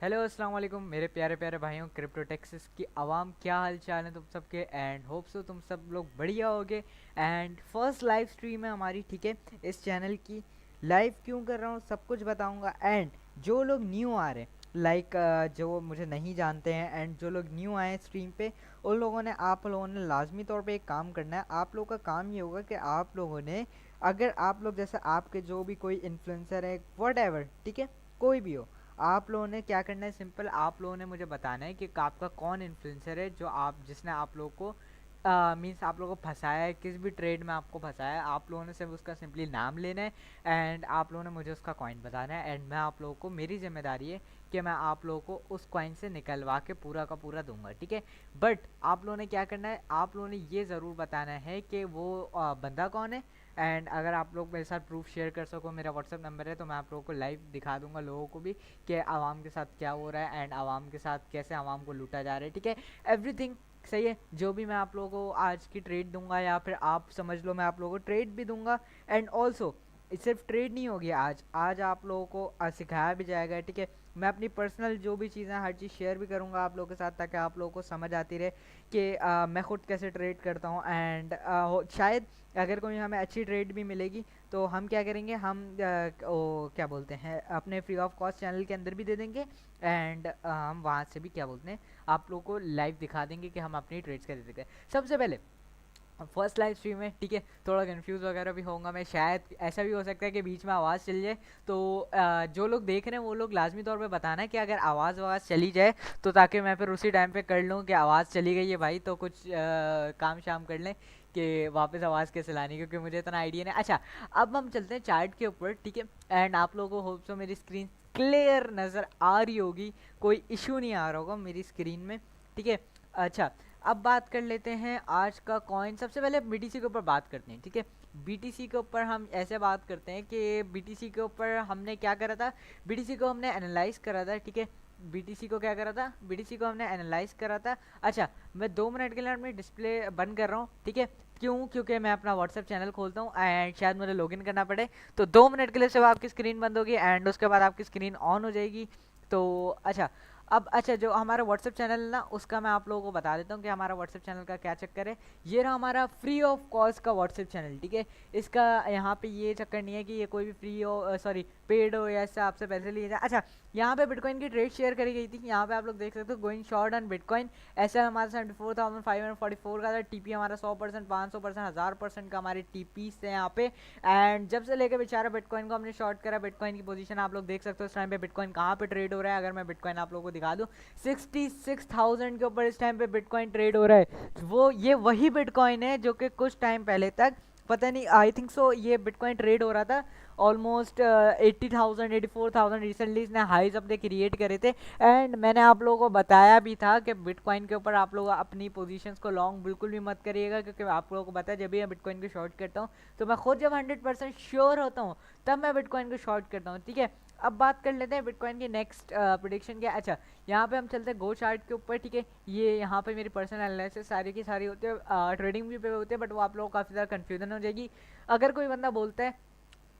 Hello अस्सलाम वालेकुम मेरे प्यारे प्यारे भाइयों क्रिप्टो टेक्सिस की आवाम, क्या हाल चाल है तुम सबके। एंड होप सो तुम सब लोग बढ़िया होगे। एंड फर्स्ट लाइव स्ट्रीम है हमारी, ठीक है, इस चैनल की। लाइव क्यों कर रहा हूँ सब कुछ बताऊँगा। एंड जो लोग न्यू आ रहे हैं, लाइक जो मुझे नहीं जानते हैं, एंड जो लोग न्यू आए हैं स्ट्रीम पे, उन लोगों ने, आप लोगों ने लाजमी तौर पे एक काम करना है। आप लोगों का काम ये होगा कि आप लोगों ने, अगर आप लोग जैसे आपके जो भी कोई इन्फ्लुएंसर है, वट एवर, ठीक है, कोई भी हो, आप लोगों ने क्या करना है, सिंपल आप लोगों ने मुझे बताना है कि आपका कौन इन्फ्लुएंसर है जो आप, जिसने आप लोगों को मीन्स आप लोगों को फंसाया है, किस भी ट्रेड में आपको फंसाया है। आप लोगों ने सिर्फ उसका सिंपली नाम लेना है एंड आप लोगों ने मुझे उसका कॉइन बताना है। एंड मैं आप लोगों को, मेरी जिम्मेदारी है कि मैं आप लोगों को उस कॉइन से निकलवा के पूरा का पूरा दूंगा, ठीक है। बट आप लोगों ने क्या करना है, आप लोगों ने ये ज़रूर बताना है कि वो बंदा कौन है। एंड अगर आप लोग मेरे साथ प्रूफ शेयर कर सको, मेरा व्हाट्सअप नंबर है, तो मैं आप लोगों को लाइव दिखा दूंगा लोगों को भी कि आवाम के साथ क्या हो रहा है एंड आवाम के साथ कैसे आवाम को लूटा जा रहा है, ठीक है। एवरीथिंग सही है। जो भी मैं आप लोगों को आज की ट्रेड दूंगा, या फिर आप समझ लो मैं आप लोगों को ट्रेड भी दूंगा। एंड ऑल्सो सिर्फ ट्रेड नहीं होगी आज, आज आप लोगों को सिखाया भी जाएगा, ठीक है। मैं अपनी पर्सनल जो भी चीज़ें, हर चीज़ शेयर भी करूंगा आप लोगों के साथ, ताकि आप लोगों को समझ आती रहे कि मैं खुद कैसे ट्रेड करता हूँ। एंड शायद अगर कोई हमें अच्छी ट्रेड भी मिलेगी तो हम क्या करेंगे, हम क्या बोलते हैं, अपने फ्री ऑफ कॉस्ट चैनल के अंदर भी दे देंगे। एंड हम वहाँ से भी क्या बोलते हैं, आप लोगों को लाइव दिखा देंगे कि हम अपनी ट्रेड्स कैसे देते हैं। सबसे पहले फर्स्ट लाइव स्ट्रीम है, ठीक है, थोड़ा कंफ्यूज वगैरह भी होऊंगा मैं, शायद ऐसा भी हो सकता है कि बीच में आवाज़ चली जाए। तो जो लोग देख रहे हैं वो लोग लाजमी तौर पे बताना है कि अगर आवाज़ चली जाए, तो ताकि मैं फिर उसी टाइम पे कर लूँ कि आवाज़ चली गई है भाई, तो कुछ काम शाम कर लें कि वापस आवाज़ कैसे लानी, क्योंकि मुझे इतना आइडिया नहीं। अच्छा, अब हम चलते हैं चार्ट के ऊपर, ठीक है। एंड आप लोगों को होप सो मेरी स्क्रीन क्लियर नज़र आ रही होगी, कोई इशू नहीं आ रहा होगा मेरी स्क्रीन में, ठीक है। अच्छा, अब बात कर लेते हैं आज का कॉइन। सबसे पहले बीटीसी के ऊपर बात करते हैं, ठीक है। बीटीसी के ऊपर हम ऐसे बात करते हैं कि बीटीसी के ऊपर हमने क्या करा था, बीटीसी को हमने एनालाइज करा था, ठीक है। बीटीसी को क्या करा था, बीटीसी को हमने एनालाइज करा था। अच्छा, मैं 2 मिनट के लिए अपनी डिस्प्ले बंद कर रहा हूँ, ठीक है। क्यों, क्योंकि मैं अपना व्हाट्सएप चैनल खोलता हूँ एंड शायद मुझे लॉगिन करना पड़े। तो 2 मिनट के लिए सिर्फ आपकी स्क्रीन बंद होगी एंड उसके बाद आपकी स्क्रीन ऑन हो जाएगी। तो अच्छा, अब अच्छा, जो हमारा व्हाट्सएप चैनल है ना, उसका मैं आप लोगों को बता देता हूँ कि हमारा व्हाट्सएप चैनल का क्या चक्कर है। ये रहा हमारा फ्री ऑफ कॉस्ट का व्हाट्सएप चैनल, ठीक है। इसका यहाँ पे ये चक्कर नहीं है कि ये कोई भी फ्री हो, सॉरी पेड हो, या इससे आपसे पैसे लिए जाए। अच्छा, यहाँ पे बिटकॉइन की ट्रेड शेयर करी गई थी, यहाँ पे आप लोग देख सकते हो, गोइंग शॉर्ट ऑन बिटकॉइन। ऐसा हमारा 74,544 का था। टीपी हमारा 100%, 500%, 1000% का हमारे टीपी से यहाँ पे। एंड जब से लेकर बेचारा बिटकॉइन को हमने शॉर्ट करा, बिटकॉइन की पोजीशन आप लोग देख सकते हो इस टाइम पे बिटकॉइन कहाँ पे ट्रेड हो रहा है। अगर मैं बिटकॉइन आप लोगों को दिखा दूँ, 66,000 के ऊपर इस टाइम पे बिटकॉइन ट्रेड हो रहा है। वो ये वही बिटकॉइन है जो कि कुछ टाइम पहले तक, पता नहीं, आई थिंक सो ये बिटकॉइन ट्रेड हो रहा था ऑलमोस्ट 80,000, 84,000। रिसेंटली इसने हाइज अपने क्रिएट करे थे। एंड मैंने आप लोगों को बताया भी था कि बिटकॉइन के ऊपर आप लोग अपनी पोजीशंस को लॉन्ग बिल्कुल भी मत करिएगा, क्योंकि आप लोगों को पता है जब भी मैं बिटकॉइन को शॉर्ट करता हूँ, तो मैं खुद जब 100% श्योर होता हूँ तब मैं बिटकॉइन को शॉर्ट करता हूँ, ठीक है। अब बात कर लेते हैं बिटकॉइन की नेक्स्ट प्रिडिक्शन क्या। अच्छा, यहाँ पे हम चलते हैं गो चार्ट के ऊपर, ठीक है। ये यहाँ पे मेरी पर्सनल एनालिसिस सारी की सारी होती है, ट्रेडिंग भी पे होते हैं, बट वो आप लोगों को काफ़ी ज़्यादा कन्फ्यूजन हो जाएगी। अगर कोई बंदा बोलता है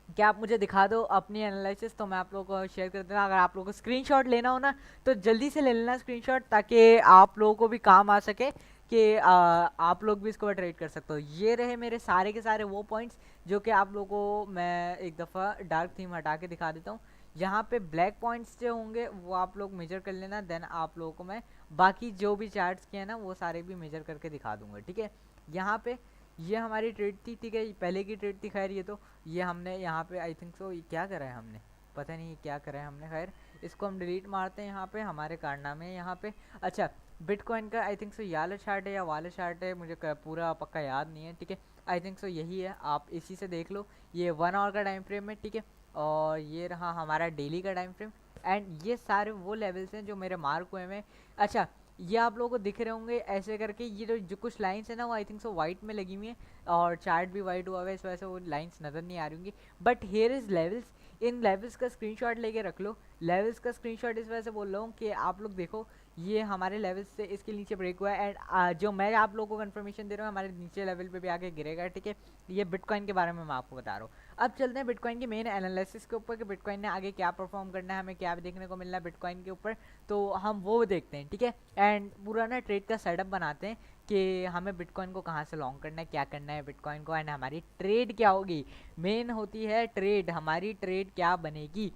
कि आप मुझे दिखा दो अपनी एनालिसिस, तो मैं आप लोगों को शेयर कर देता हूँ। अगर आप लोगों को स्क्रीनशॉट लेना हो ना, तो जल्दी से ले लेना स्क्रीनशॉट, ताकि आप लोगों को भी काम आ सके कि आप लोग भी इसको ट्रेड कर सकते हो। ये रहे मेरे सारे के सारे वो पॉइंट्स जो कि आप लोगों को मैं एक दफ़ा डार्क थीम हटा के दिखा देता हूँ। यहाँ पे ब्लैक पॉइंट्स जो होंगे वो आप लोग मेजर कर लेना, देन आप लोगों को मैं बाकी जो भी चार्ट्स के हैं ना वो सारे भी मेजर करके दिखा दूंगा, ठीक है। यहाँ पे ये हमारी ट्रेड थी, ठीक है, पहले की ट्रेड थी, खैर ये तो, ये हमने यहाँ पे आई थिंक सो क्या करा है हमने, पता नहीं क्या करा है हमने, खैर इसको हम डिलीट मारते हैं। यहाँ पे हमारे कारनामे हैं यहाँ पे। अच्छा, बिटकॉइन का आई थिंक सो ये वाला चार्ट है या वाला चार्ट है, मुझे पूरा पक्का याद नहीं है, ठीक है। आई थिंक सो यही है, आप इसी से देख लो। ये 1 आवर का टाइम फ्रेम है, ठीक है। और ये रहा हमारा डेली का टाइम फ्रेम। एंड ये सारे वो लेवल्स हैं जो मेरे मार्क हुए हैं। अच्छा, ये आप लोगों को दिख रहे होंगे ऐसे करके, ये जो कुछ लाइंस है ना वो आई थिंक सो वाइट में लगी हुई है, और चार्ट भी वाइट हुआ हुआ है, इस वजह से वो लाइंस नज़र नहीं आ रही होंगी। But here is levels, in levels का स्क्रीनशॉट लेके रख लो। लेवल्स का स्क्रीनशॉट इस वजह से बोल रहा हूँ कि आप लोग देखो ये हमारे लेवल से इसके नीचे ब्रेक हुआ है एंड जो मैं आप लोगों को कंफर्मेशन दे रहा हूँ हमारे नीचे लेवल पे भी आके गिरेगा, ठीक है। ये बिटकॉइन के बारे में मैं आपको बता रहा हूँ। अब चलते हैं बिटकॉइन की मेन एनालिसिस के ऊपर कि बिटकॉइन ने आगे क्या परफॉर्म करना है, हमें क्या देखने को मिलना है बिटकॉइन के ऊपर, तो हम वो देखते हैं, ठीक है। एंड पूरा ना ट्रेड का सेटअप बनाते हैं कि हमें बिटकॉइन को कहाँ से लॉन्ग करना है, क्या करना है बिटकॉइन को, एंड हमारी ट्रेड क्या होगी। मेन होती है ट्रेड, हमारी ट्रेड क्या बनेगी।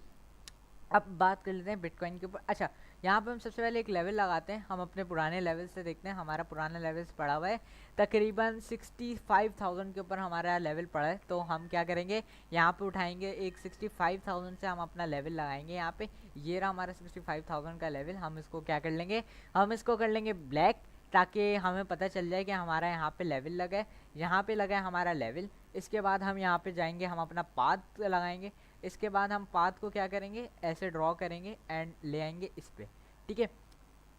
अब बात कर लेते हैं बिटकॉइन के ऊपर। अच्छा, यहाँ पे हम सबसे पहले एक लेवल लगाते हैं, हम अपने पुराने लेवल से देखते हैं। हमारा पुराना लेवल पड़ा हुआ है तकरीबन 65,000 के ऊपर हमारा लेवल पड़ा है। तो हम क्या करेंगे, यहाँ पे उठाएंगे एक 65,000 से हम अपना लेवल लगाएंगे यहाँ पे। ये रहा हमारा 65,000 का लेवल। हम इसको क्या कर लेंगे, हम इसको कर लेंगे ब्लैक, ताकि हमें पता चल जाए कि हमारा यहाँ पे लेवल लगा है, यहाँ पे लगा है हमारा लेवल। इसके बाद हम यहाँ पे जाएंगे, हम अपना पाथ लगाएंगे। इसके बाद हम पाथ को क्या करेंगे, ऐसे ड्रॉ करेंगे एंड ले आएंगे इस पे, ठीक है।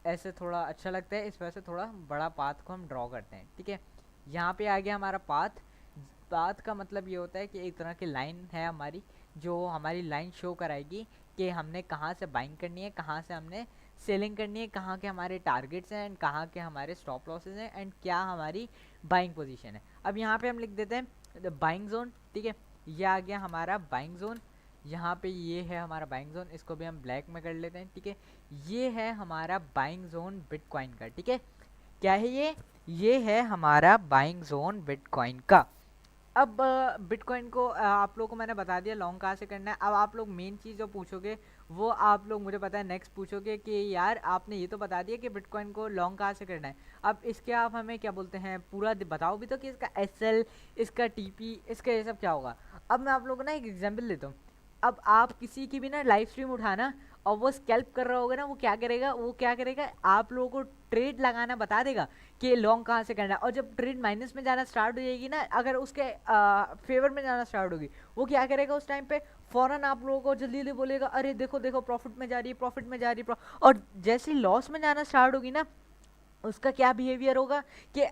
ऐसे थोड़ा अच्छा लगता है, इस वजह से थोड़ा बड़ा पाथ को हम ड्रॉ करते हैं, ठीक है। यहाँ पे आ गया हमारा पाथ। पाथ का मतलब ये होता है कि एक तरह की लाइन है हमारी, जो हमारी लाइन शो कराएगी कि हमने कहाँ से बाइंग करनी है, कहाँ से हमने सेलिंग करनी है, कहाँ के हमारे टारगेट्स हैं एंड कहाँ के हमारे स्टॉप लॉसेस हैं एंड क्या हमारी बाइंग पोजीशन है। अब यहाँ पे हम लिख देते हैं बाइंग जोन, ठीक है। ये आ गया हमारा बाइंग जोन। यहाँ पे ये है हमारा बाइंग जोन, इसको भी हम ब्लैक में कर लेते हैं, ठीक है। ये है हमारा बाइंग जोन बिटकॉइन का, ठीक है। क्या है ये है हमारा बाइंग जोन बिटकॉइन का। अब बिटकॉइन को आप लोगों को मैंने बता दिया लॉन्ग कहाँ से करना है। अब आप लोग मेन चीज़ जो पूछोगे वो आप लोग मुझे पता है नेक्स्ट पूछोगे कि यार आपने ये तो बता दिया कि बिटकॉइन को लॉन्ग कहाँ से करना है, अब इसके आप हमें क्या बोलते हैं पूरा बताओ भी तो कि इसका एसएल, इसका टीपी, इसका ये सब क्या होगा। अब मैं आप लोगों को ना एक एग्जाम्पल देता हूँ। अब आप किसी की भी ना लाइव स्ट्रीम उठाना और वो स्कैल्प कर रहा होगा ना, वो क्या करेगा आप लोगों को ट्रेड लगाना बता देगा कि लॉन्ग कहाँ से करना है। और जब ट्रेड माइनस में जाना स्टार्ट हो जाएगी ना, अगर उसके फेवर में जाना स्टार्ट होगी, वो क्या करेगा उस टाइम पे फौरन आप लोगों को जल्दी जल्दी बोलेगा अरे देखो देखो प्रॉफिट में जा रही है, प्रॉफिट में जा रही है। और जैसे ही लॉस में जाना स्टार्ट होगी ना, उसका क्या बिहेवियर होगा कि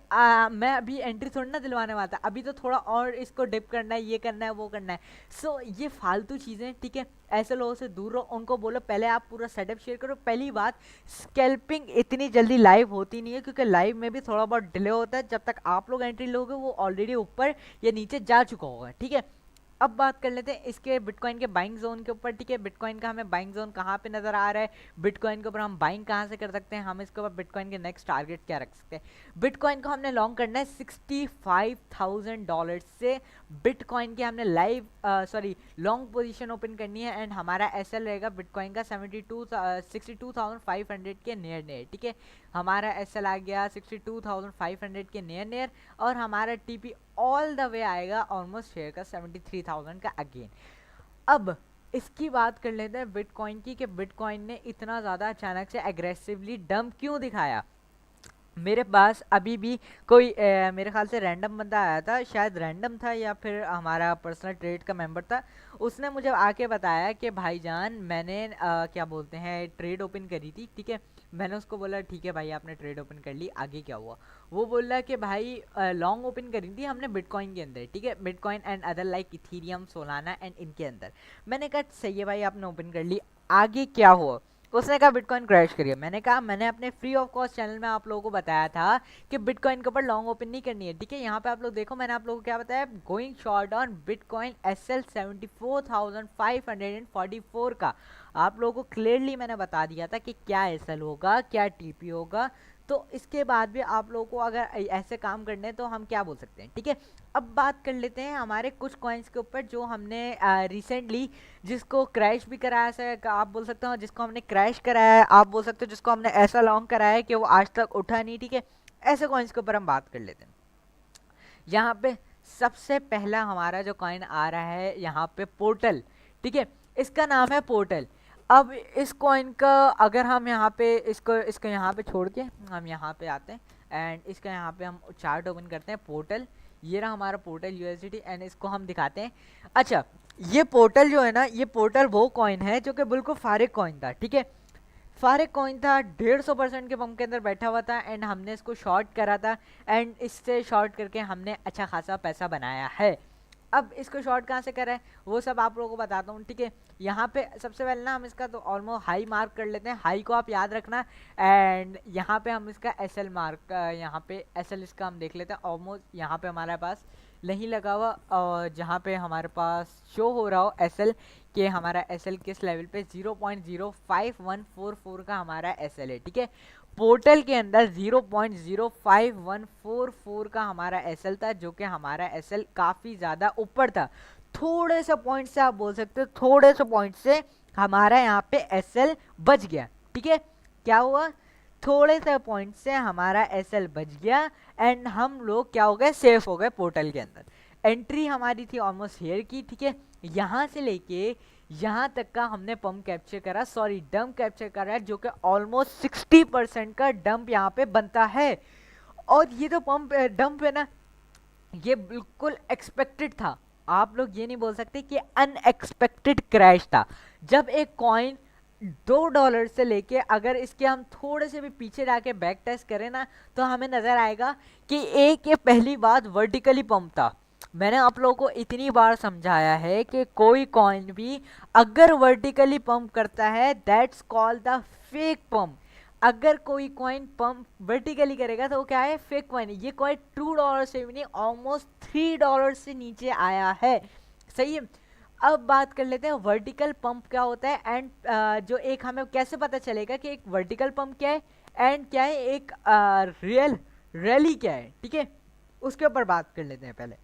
मैं अभी एंट्री थोड़ी ना दिलवाने वाला था, अभी तो थोड़ा और इसको डिप करना है, ये करना है, वो करना है। सो ये फालतू चीज़ें, ठीक है। ऐसे लोगों से दूर रहो, उनको बोलो पहले आप पूरा सेटअप शेयर करो। पहली बात, स्कैल्पिंग इतनी जल्दी लाइव होती नहीं है, क्योंकि लाइव में भी थोड़ा बहुत डिले होता है। जब तक आप लोग एंट्री लोगे वो ऑलरेडी ऊपर या नीचे जा चुका होगा, ठीक है। अब बात कर लेते हैं इसके बिटकॉइन के बाइंग जोन के ऊपर, ठीक है। बिटकॉइन का हमें बाइंग जोन कहाँ पे नजर आ रहा है, बिटकॉइन के ऊपर हम बाइंग कहाँ से कर सकते हैं, हम इसके ऊपर बिटकॉइन के नेक्स्ट टारगेट क्या रख सकते हैं। बिटकॉइन को हमने लॉन्ग करना है $65,000 से। बिटकॉइन की हमने लाइव लॉन्ग पोजीशन ओपन करनी है एंड हमारा एसएल रहेगा बिटकॉइन का 62,500 के नियर नियर, ठीक है। हमारा एसएल आ गया 62,500 के नियर नियर और हमारा टीपी ऑल द वे आएगा ऑलमोस्ट शेयर का 73,000 का अगेन। अब इसकी बात कर लेते हैं बिटकॉइन की कि बिटकॉइन ने इतना ज़्यादा अचानक से एग्रेसिवली डंप क्यों दिखाया। मेरे पास अभी भी कोई मेरे ख्याल से रैंडम बंदा आया था, शायद रैंडम था या फिर हमारा पर्सनल ट्रेड का मेंबर था। उसने मुझे आके बताया कि भाईजान मैंने क्या बोलते हैं ट्रेड ओपन करी थी, ठीक है। मैंने उसको बोला ठीक है भाई आपने ट्रेड ओपन कर ली, आगे क्या हुआ। वो बोल रहा कि भाई लॉन्ग ओपन करी थी हमने बिटकॉइन के अंदर, ठीक है। Bitcoin and other like Ethereum, Solana and इनके अंदर। मैंने कहा सही है भाई आपने ओपन कर ली, आगे क्या हुआ। उसने कहा बिटकॉइन क्रैश करिए। मैंने कहा मैंने अपने फ्री ऑफ कॉस्ट चैनल में आप लोगों को बताया था कि बिटकॉइन के ऊपर लॉन्ग ओपन नहीं करनी है, ठीक है। यहाँ पे आप लोग देखो मैंने आप लोगों को क्या बताया, going short on bitcoin SL 74,544 का। आप लोगों को क्लियरली मैंने बता दिया था कि क्या एसएल होगा, क्या टीपी होगा। तो इसके बाद भी आप लोगों को अगर ऐसे काम करने हैं तो हम क्या बोल सकते हैं, ठीक है। अब बात कर लेते हैं हमारे कुछ कॉइन्स के ऊपर जो हमने रिसेंटली जिसको क्रैश भी कराया है, आप बोल सकते हो जिसको हमने क्रैश कराया है, आप बोल सकते हो जिसको हमने ऐसा लॉन्ग कराया है कि वो आज तक उठा नहीं, ठीक है। ऐसे कॉइन्स के ऊपर हम बात कर लेते हैं। यहाँ पे सबसे पहला हमारा जो कॉइन आ रहा है यहाँ पे पोर्टल, ठीक है। इसका नाम है पोर्टल। अब इस कॉइन का अगर हम यहाँ पे इसको यहाँ पे छोड़ के हम यहाँ पे आते हैं एंड इसका यहाँ पे हम चार्ट ओपन करते हैं पोर्टल। ये रहा हमारा पोर्टल यूएसडीटी एंड इसको हम दिखाते हैं। अच्छा, ये पोर्टल जो है ना, ये पोर्टल वो कॉइन है जो कि बिल्कुल फारिग कॉइन था, ठीक है। फारिग कॉइन था, 150% के पंप के अंदर बैठा हुआ था एंड हमने इसको शॉर्ट करा था एंड इससे शॉर्ट करके हमने अच्छा खासा पैसा बनाया है। अब इसको शॉर्ट कहाँ से करें वो सब आप लोगों को बताता हूँ, ठीक है। यहाँ पे सबसे पहले ना हम इसका तो ऑलमोस्ट हाई मार्क कर लेते हैं, हाई को आप याद रखना। एंड यहाँ पे हम इसका एस एल मार्क, यहाँ पे एस एल इसका हम देख लेते हैं। ऑलमोस्ट यहाँ पे हमारे पास नहीं लगा हुआ, और जहाँ पे हमारे पास शो हो रहा हो एस एल कि हमारा एस एल किस लेवल पे 0.05144 का हमारा एस एल है, ठीक है। पोर्टल के अंदर 0.05144 का हमारा एसएल था, जो कि हमारा एसएल काफी ज्यादा ऊपर था। थोड़े से पॉइंट से आप बोल सकते हो, थोड़े से पॉइंट से हमारा यहाँ पे एसएल बच गया, ठीक है। क्या हुआ, थोड़े से पॉइंट से हमारा एसएल बच गया एंड हम लोग क्या हो गए, सेफ हो गए पोर्टल के अंदर। एंट्री हमारी थी ऑलमोस्ट हेयर की, ठीक है। यहाँ से लेके यहाँ तक का हमने पंप कैप्चर करा, सॉरी डंप कैप्चर करा है, जो कि ऑलमोस्ट 60% का डंप यहाँ पे बनता है। और ये तो पंप डंप है ना, ये बिल्कुल एक्सपेक्टेड था। आप लोग ये नहीं बोल सकते कि अनएक्सपेक्टेड क्रैश था। जब एक कॉइन $2 से लेके अगर इसके हम थोड़े से भी पीछे जाके बैक टेस्ट करें ना, तो हमें नजर आएगा कि एक ये पहली बात वर्टिकली पंप था। मैंने आप लोगों को इतनी बार समझाया है कि कोई कॉइन भी अगर वर्टिकली पंप करता है that's called the fake pump. अगर कोई कॉइन पंप वर्टिकली करेगा तो वो क्या है, फेक कॉइन। ये कॉइन $2 से भी नहीं, ऑलमोस्ट $3 से नीचे आया है, सही है। अब बात कर लेते हैं वर्टिकल पंप क्या होता है एंड जो एक हमें कैसे पता चलेगा कि एक वर्टिकल पंप क्या है एंड क्या है एक रियल रैली क्या है, ठीक है। उसके ऊपर बात कर लेते हैं पहले।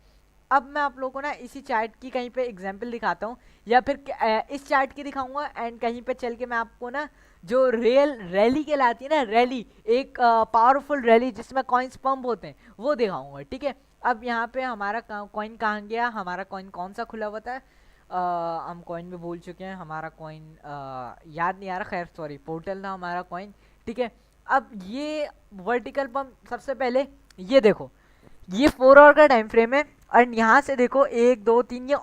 अब मैं आप लोगों को ना इसी चार्ट की कहीं पे एग्जांपल दिखाता हूँ, या फिर इस चार्ट की दिखाऊंगा एंड कहीं पे चल के मैं आपको ना जो रियल रैली कहलाती है ना, रैली एक पावरफुल रैली जिसमें कॉइन्स पंप होते हैं, वो दिखाऊंगा, ठीक है। अब यहाँ पे हमारा कॉइन कहाँ गया, हमारा कॉइन कौन सा खुला हुआ था, हम कॉइन भी भूल चुके हैं, हमारा कॉइन याद नहीं आ रहा, खैर सॉरी, पोर्टल था हमारा कॉइन, ठीक है। अब ये वर्टिकल पंप सबसे पहले ये देखो, ये 4 आवर का टाइम फ्रेम है और यहाँ से देखो 1 2 3 ये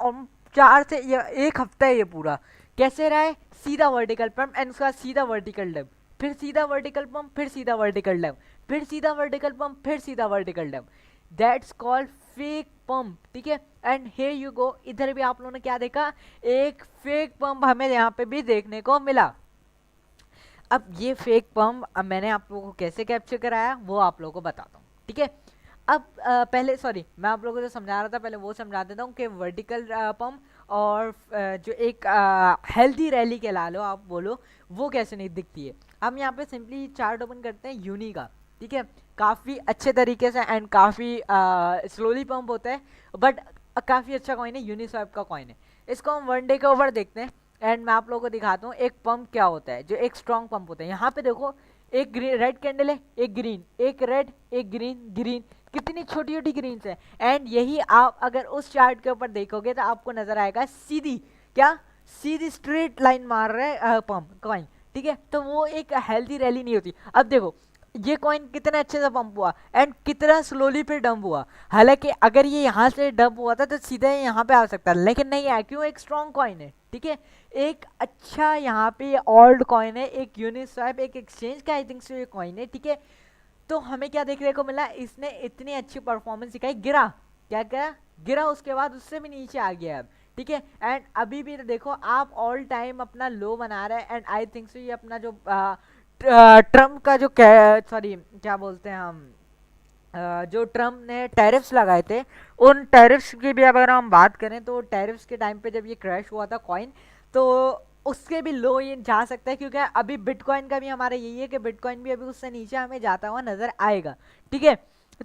4 से ये 1 हफ्ता है, ये पूरा कैसे रहा है, सीधा वर्टिकल पंप एंड उसका सीधा वर्टिकल डंप, फिर सीधा वर्टिकल पंप, फिर सीधा वर्टिकल डंप, फिर सीधा वर्टिकल पंप, फिर सीधा vertical dump. That's called fake pump, ठीक है। एंड हियर यू गो, इधर भी आप लोगों ने क्या देखा, एक फेक पंप हमें यहाँ पे भी देखने को मिला। अब ये फेक पंप अब मैंने आप लोगों को कैसे कैप्चर कराया वो आप लोगों को बताता हूँ, ठीक है। अब पहले सॉरी मैं आप लोगों को जो समझा रहा था पहले वो समझा देता हूँ कि वर्टिकल पंप और जो एक हेल्दी रैली कहला लो आप बोलो, वो कैसे नहीं दिखती है। हम यहाँ पे सिंपली चार्ट ओपन करते हैं यूनी का, ठीक है। काफ़ी अच्छे तरीके से एंड काफ़ी स्लोली पंप होता है, बट काफ़ी अच्छा कॉइन है, यूनिस्वैप का कॉइन है। इसको हम 1 डे के ऊपर देखते हैं एंड मैं आप लोगों को दिखाता हूँ एक पंप क्या होता है, जो एक स्ट्रॉन्ग पंप होता है। यहाँ पे देखो एक ग्रीन रेड कैंडल है, एक ग्रीन, एक रेड, एक ग्रीन, ग्रीन, कितनी छोटी छोटी ग्रीन्स है। एंड यही आप अगर उस चार्ट के ऊपर देखोगे तो आपको नजर आएगा सीधी क्या, सीधी स्ट्रेट लाइन मार रहे हैं पंप कॉइन, ठीक है। तो वो एक हेल्दी रैली नहीं होती। अब देखो ये कॉइन कितना अच्छे से पंप हुआ एंड कितना स्लोली पे डंप हुआ। हालांकि अगर ये यहाँ से डंप हुआ था तो सीधे यहाँ पे आ सकता है, लेकिन नहीं आया, क्यों, एक स्ट्रॉन्ग कॉइन है, ठीक है। एक अच्छा यहाँ पे ओल्ड कॉइन है, एक यूनिस्वैप, एक एक्सचेंज का आई थिंक सो ये कॉइन है, ठीक है। तो हमें क्या देखने को मिला, इसने इतनी अच्छी परफॉर्मेंस दिखाई, गिरा, क्या गिरा, गिरा, उसके बाद उससे भी नीचे आ गया अब, ठीक है। एंड अभी भी तो देखो आप ऑल टाइम अपना लो बना रहे हैं एंड आई थिंक सो ये अपना जो ट्रम्प का जो सॉरी क्या बोलते हैं हम, जो ट्रम्प ने टैरिफ्स लगाए थे, उन टैरिफ्स की भी अगर हम बात करें तो टैरिफ्स के टाइम पे जब ये क्रैश हुआ था कॉइन, तो उसके भी लो ये जा सकता है, क्योंकि अभी बिटकॉइन का भी हमारा यही है कि बिटकॉइन भी अभी उससे नीचे हमें जाता हुआ नजर आएगा, ठीक है।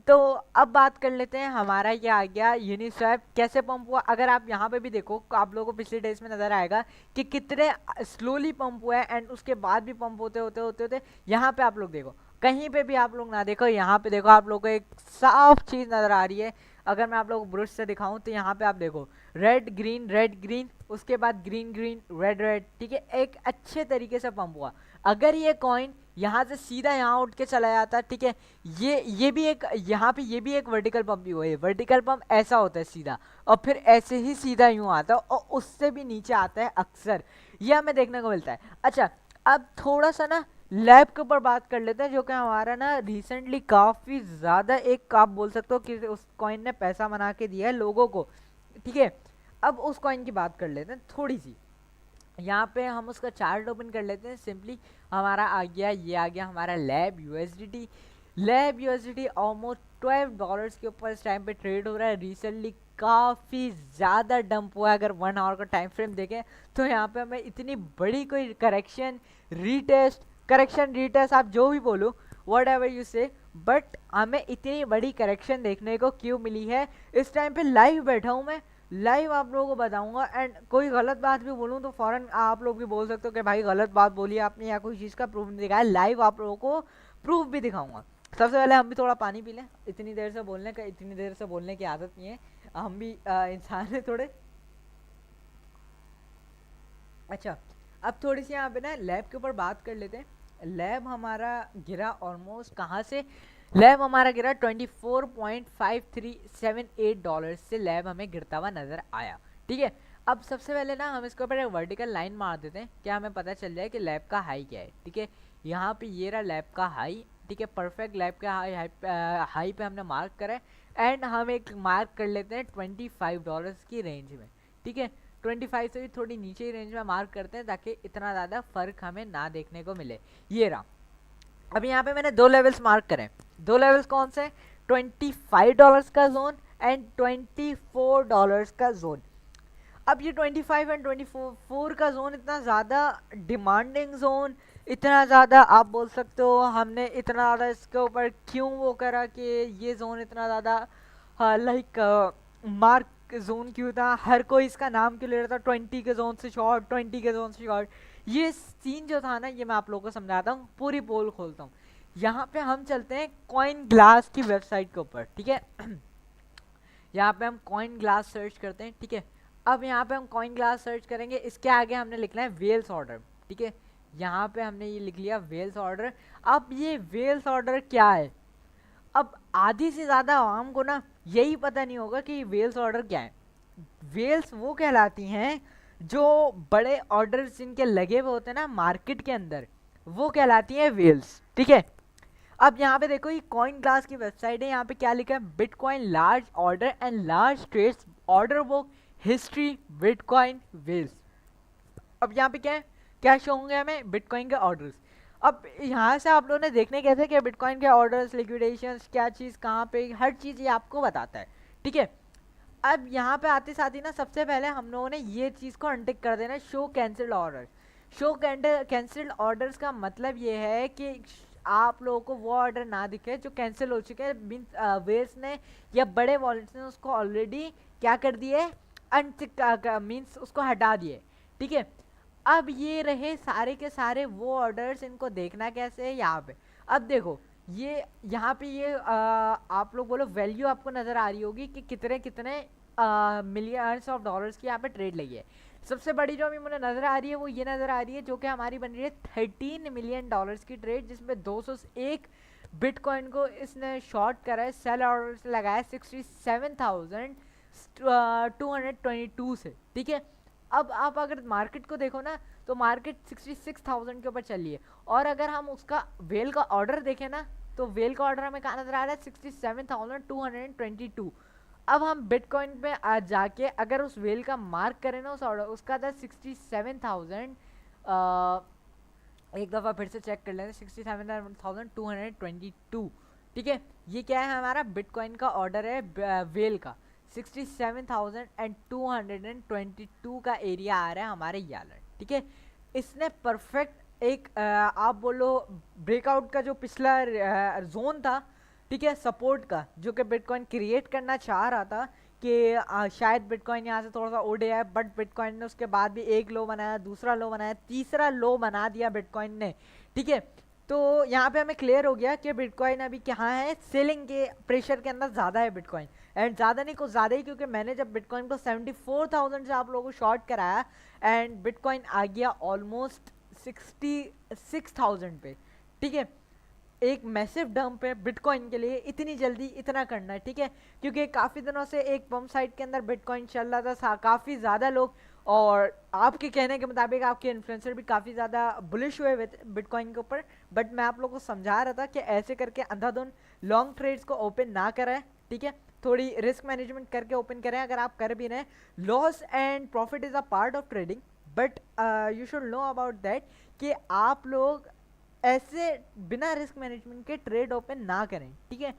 तो अब बात कर लेते हैं हमारा ये आ गया यूनिस्वैप कैसे पंप हुआ। अगर आप यहाँ पे भी देखो आप लोगों को पिछले डेज में नजर आएगा कि कितने स्लोली पंप हुआ है एंड उसके बाद भी पंप होते होते होते होते यहाँ पे आप लोग देखो, कहीं पे भी आप लोग ना देखो, यहाँ पे देखो आप लोग को एक साफ चीज नजर आ रही है। अगर मैं आप लोग को ब्रश से दिखाऊं तो यहाँ पे आप देखो रेड ग्रीन, उसके बाद ग्रीन ग्रीन रेड रेड, ठीक है। एक अच्छे तरीके से पंप हुआ। अगर ये कॉइन यहाँ से सीधा यहाँ उठ के चला जाता, ठीक है, ये भी एक यहाँ पे ये भी एक वर्टिकल पंप ही हुआ है। वर्टिकल पंप ऐसा होता है सीधा, और फिर ऐसे ही सीधा यूं आता है और उससे भी नीचे आता है अक्सर, ये हमें देखने को मिलता है। अच्छा अब थोड़ा सा ना लैब के ऊपर बात कर लेते हैं, जो कि हमारा ना रिसेंटली काफ़ी ज़्यादा एक आप बोल सकते हो कि उस कॉइन ने पैसा बना के दिया है लोगों को। ठीक है, अब उस कॉइन की बात कर लेते हैं थोड़ी सी। यहाँ पे हम उसका चार्ट ओपन कर लेते हैं। सिंपली हमारा आ गया, ये आ गया हमारा lab USDT. Lab USDT almost $12 के ऊपर इस टाइम पे ट्रेड हो रहा है। रिसेंटली काफ़ी ज़्यादा डंप हुआ है। अगर 1 आवर का टाइम फ्रेम देखें तो यहाँ पे हमें इतनी बड़ी कोई करेक्शन रीटेस्ट आप जो भी बोलो, वट एवर यू से, बट हमें इतनी बड़ी करेक्शन देखने को क्यों मिली है। इस टाइम पे लाइव बैठा हूँ मैं, लाइव आप लोगों को बताऊंगा। एंड कोई गलत बात भी बोलूँ तो फौरन आप लोग भी बोल सकते हो कि भाई गलत बात बोली आपने या कोई चीज़ का प्रूफ नहीं दिखाया। लाइव आप लोगों को प्रूफ भी दिखाऊंगा। सबसे पहले हम भी थोड़ा पानी पी लें। इतनी देर से बोलने की आदत नहीं है, हम भी इंसान है थोड़े। अच्छा, अब थोड़ी सी यहाँ पे ना लैब के ऊपर बात कर लेते हैं। लैब हमारा गिरा ऑलमोस्ट कहाँ से, लैब हमारा गिरा $24.5378 से लैब हमें गिरता हुआ नजर आया। ठीक है, अब सबसे पहले ना हम इसके ऊपर एक वर्टिकल लाइन मार देते हैं, क्या हमें पता चल जाए कि लैब का हाई क्या है। ठीक है, यहाँ पे ये रहा लैब का हाई। ठीक है, परफेक्ट लैब का हाई पे हमने मार्क करा है। एंड हम एक मार्क कर लेते हैं $25 की रेंज में। ठीक है, 25 से भी थोड़ी नीचे ही रेंज में मार्क करते हैं ताकि इतना ज़्यादा फर्क हमें ना देखने को मिले। ये रहा। अब यहाँ पे मैंने 2 लेवल्स मार्क करे। 2 लेवल्स कौन से, $25 का जोन एंड $24 का जोन। अब ये 25 एंड 24 का जोन इतना ज़्यादा डिमांडिंग जोन, इतना ज़्यादा आप बोल सकते हो हमने इतना ज़्यादा इसके ऊपर क्यों वो करा कि ये जोन इतना ज़्यादा लाइक मार्क जोन क्यों था, हर कोई इसका नाम क्यों ले रहा था 20 के जोन से शॉर्ट, 20 के जोन से शॉर्ट। ये सीन जो था ना, ये मैं आप लोगों को समझाता हूँ, पूरी पोल खोलता हूँ। यहाँ पे हम चलते हैं कॉइन ग्लास की वेबसाइट के ऊपर। ठीक है, यहाँ पे हम कॉइन ग्लास सर्च करते हैं। ठीक है, अब यहाँ पे हम कॉइन ग्लास सर्च करेंगे, इसके आगे हमने लिखना है वेल्स ऑर्डर। ठीक है, यहाँ पे हमने ये लिख लिया वेल्स ऑर्डर। अब ये वेल्स ऑर्डर क्या है, अब आधी से ज़्यादा आवाम को ना यही पता नहीं होगा कि वेल्स ऑर्डर क्या है। वेल्स वो कहलाती हैं जो बड़े ऑर्डर जिनके लगे हुए होते हैं ना मार्केट के अंदर, वो कहलाती हैं वेल्स। ठीक है, अब यहाँ पे देखो ये कॉइन ग्लास की वेबसाइट है। यहाँ पे क्या लिखा है, bitcoin large order and large trades order book history bitcoin whales. अब यहाँ पे क्या है, क्या शो होंगे हमें, बिटकॉइन के ऑर्डर्स। अब यहाँ से आप लोगों ने देखने कैसे कि बिटकॉइन के ऑर्डर्स, लिक्विडेशंस, क्या चीज़ कहाँ पे, हर चीज़ ये आपको बताता है। ठीक है, अब यहाँ पे आते साथ ही ना सबसे पहले हम लोगों ने ये चीज़ को अनटिक कर देना, show cancelled order. Show cancelled orders का मतलब ये है कि आप लोगों को वो ऑर्डर ना दिखे जो कैंसिल हो चुके हैं, मीन्स वेल्स ने या बड़े वॉलेट्स ने उसको ऑलरेडी क्या कर दिए, अनटिक मीन्स उसको हटा दिए। ठीक है, अब ये रहे सारे के सारे वो ऑर्डर्स, इनको देखना कैसे है यहाँ पे। अब देखो ये यहाँ पे ये आप लोग बोलो वैल्यू आपको नज़र आ रही होगी कि कितने कितने मिलियंस ऑफ डॉलर्स की यहाँ पे ट्रेड लगी है। सबसे बड़ी जो अभी मुझे नज़र आ रही है वो ये नज़र आ रही है, जो कि हमारी बन रही है $13 मिलियन की ट्रेड, जिसमें 201 बिटकॉइन को इसने शॉर्ट करा है, सेल ऑर्डर से लगाया 67,222 से। ठीक है, अब आप अगर मार्केट को देखो ना तो मार्केट 66,000 के ऊपर चली है, और अगर हम उसका वेल का ऑर्डर देखें ना तो वेल का ऑर्डर हमें कहाँ नजर आ रहा है, 67,222। अब हम बिटकॉइन पे आज जाके अगर उस वेल का मार्क करें ना, उस ऑर्डर उसका था 67,000, एक दफ़ा फिर से चेक कर लेते हैं, 67,222। ठीक है, ये क्या है, हमारा बिटकॉइन का ऑर्डर है वेल का। 67,222 का एरिया आ रहा है हमारे यालर। ठीक है, इसने परफेक्ट एक आप बोलो ब्रेकआउट का जो पिछला जोन था, ठीक है, सपोर्ट का, जो कि बिटकॉइन क्रिएट करना चाह रहा था कि शायद बिटकॉइन यहाँ से थोड़ा सा उड़ जाए, बट बिटकॉइन ने उसके बाद भी एक लो बनाया, दूसरा लो बनाया, तीसरा लो बना दिया बिटकॉइन ने। ठीक है, तो यहाँ पे हमें क्लियर हो गया कि बिटकॉइन अभी कहाँ है, सेलिंग के प्रेशर के अंदर ज़्यादा है बिटकॉइन। एंड ज़्यादा नहीं कुछ ज़्यादा ही, क्योंकि मैंने जब बिटकॉइन को 74,000 से आप लोगों को शॉर्ट कराया एंड बिटकॉइन आ गया ऑलमोस्ट 66,000 पे। ठीक है, एक मैसिव डंप है बिटकॉइन के लिए, इतनी जल्दी इतना करना है। ठीक है, क्योंकि काफ़ी दिनों से एक पम्प साइट के अंदर बिटकॉइन चल रहा था, काफ़ी ज़्यादा लोग, और आपके कहने के मुताबिक आपके इन्फ्लुएंसर भी काफ़ी ज़्यादा बुलिश हुए बिटकॉइन के ऊपर, बट मैं आप लोगों को समझा रहा था कि ऐसे करके अंधाधुंध लॉन्ग ट्रेड्स को ओपन ना कराएं। ठीक है, थोड़ी रिस्क मैनेजमेंट करके ओपन करें, अगर आप कर भी रहे हैं। Loss and profit is a part of trading, but you should know about that कि आप लोग ऐसे बिना रिस्क मैनेजमेंट के ट्रेड ओपन ना करें, ठीक है।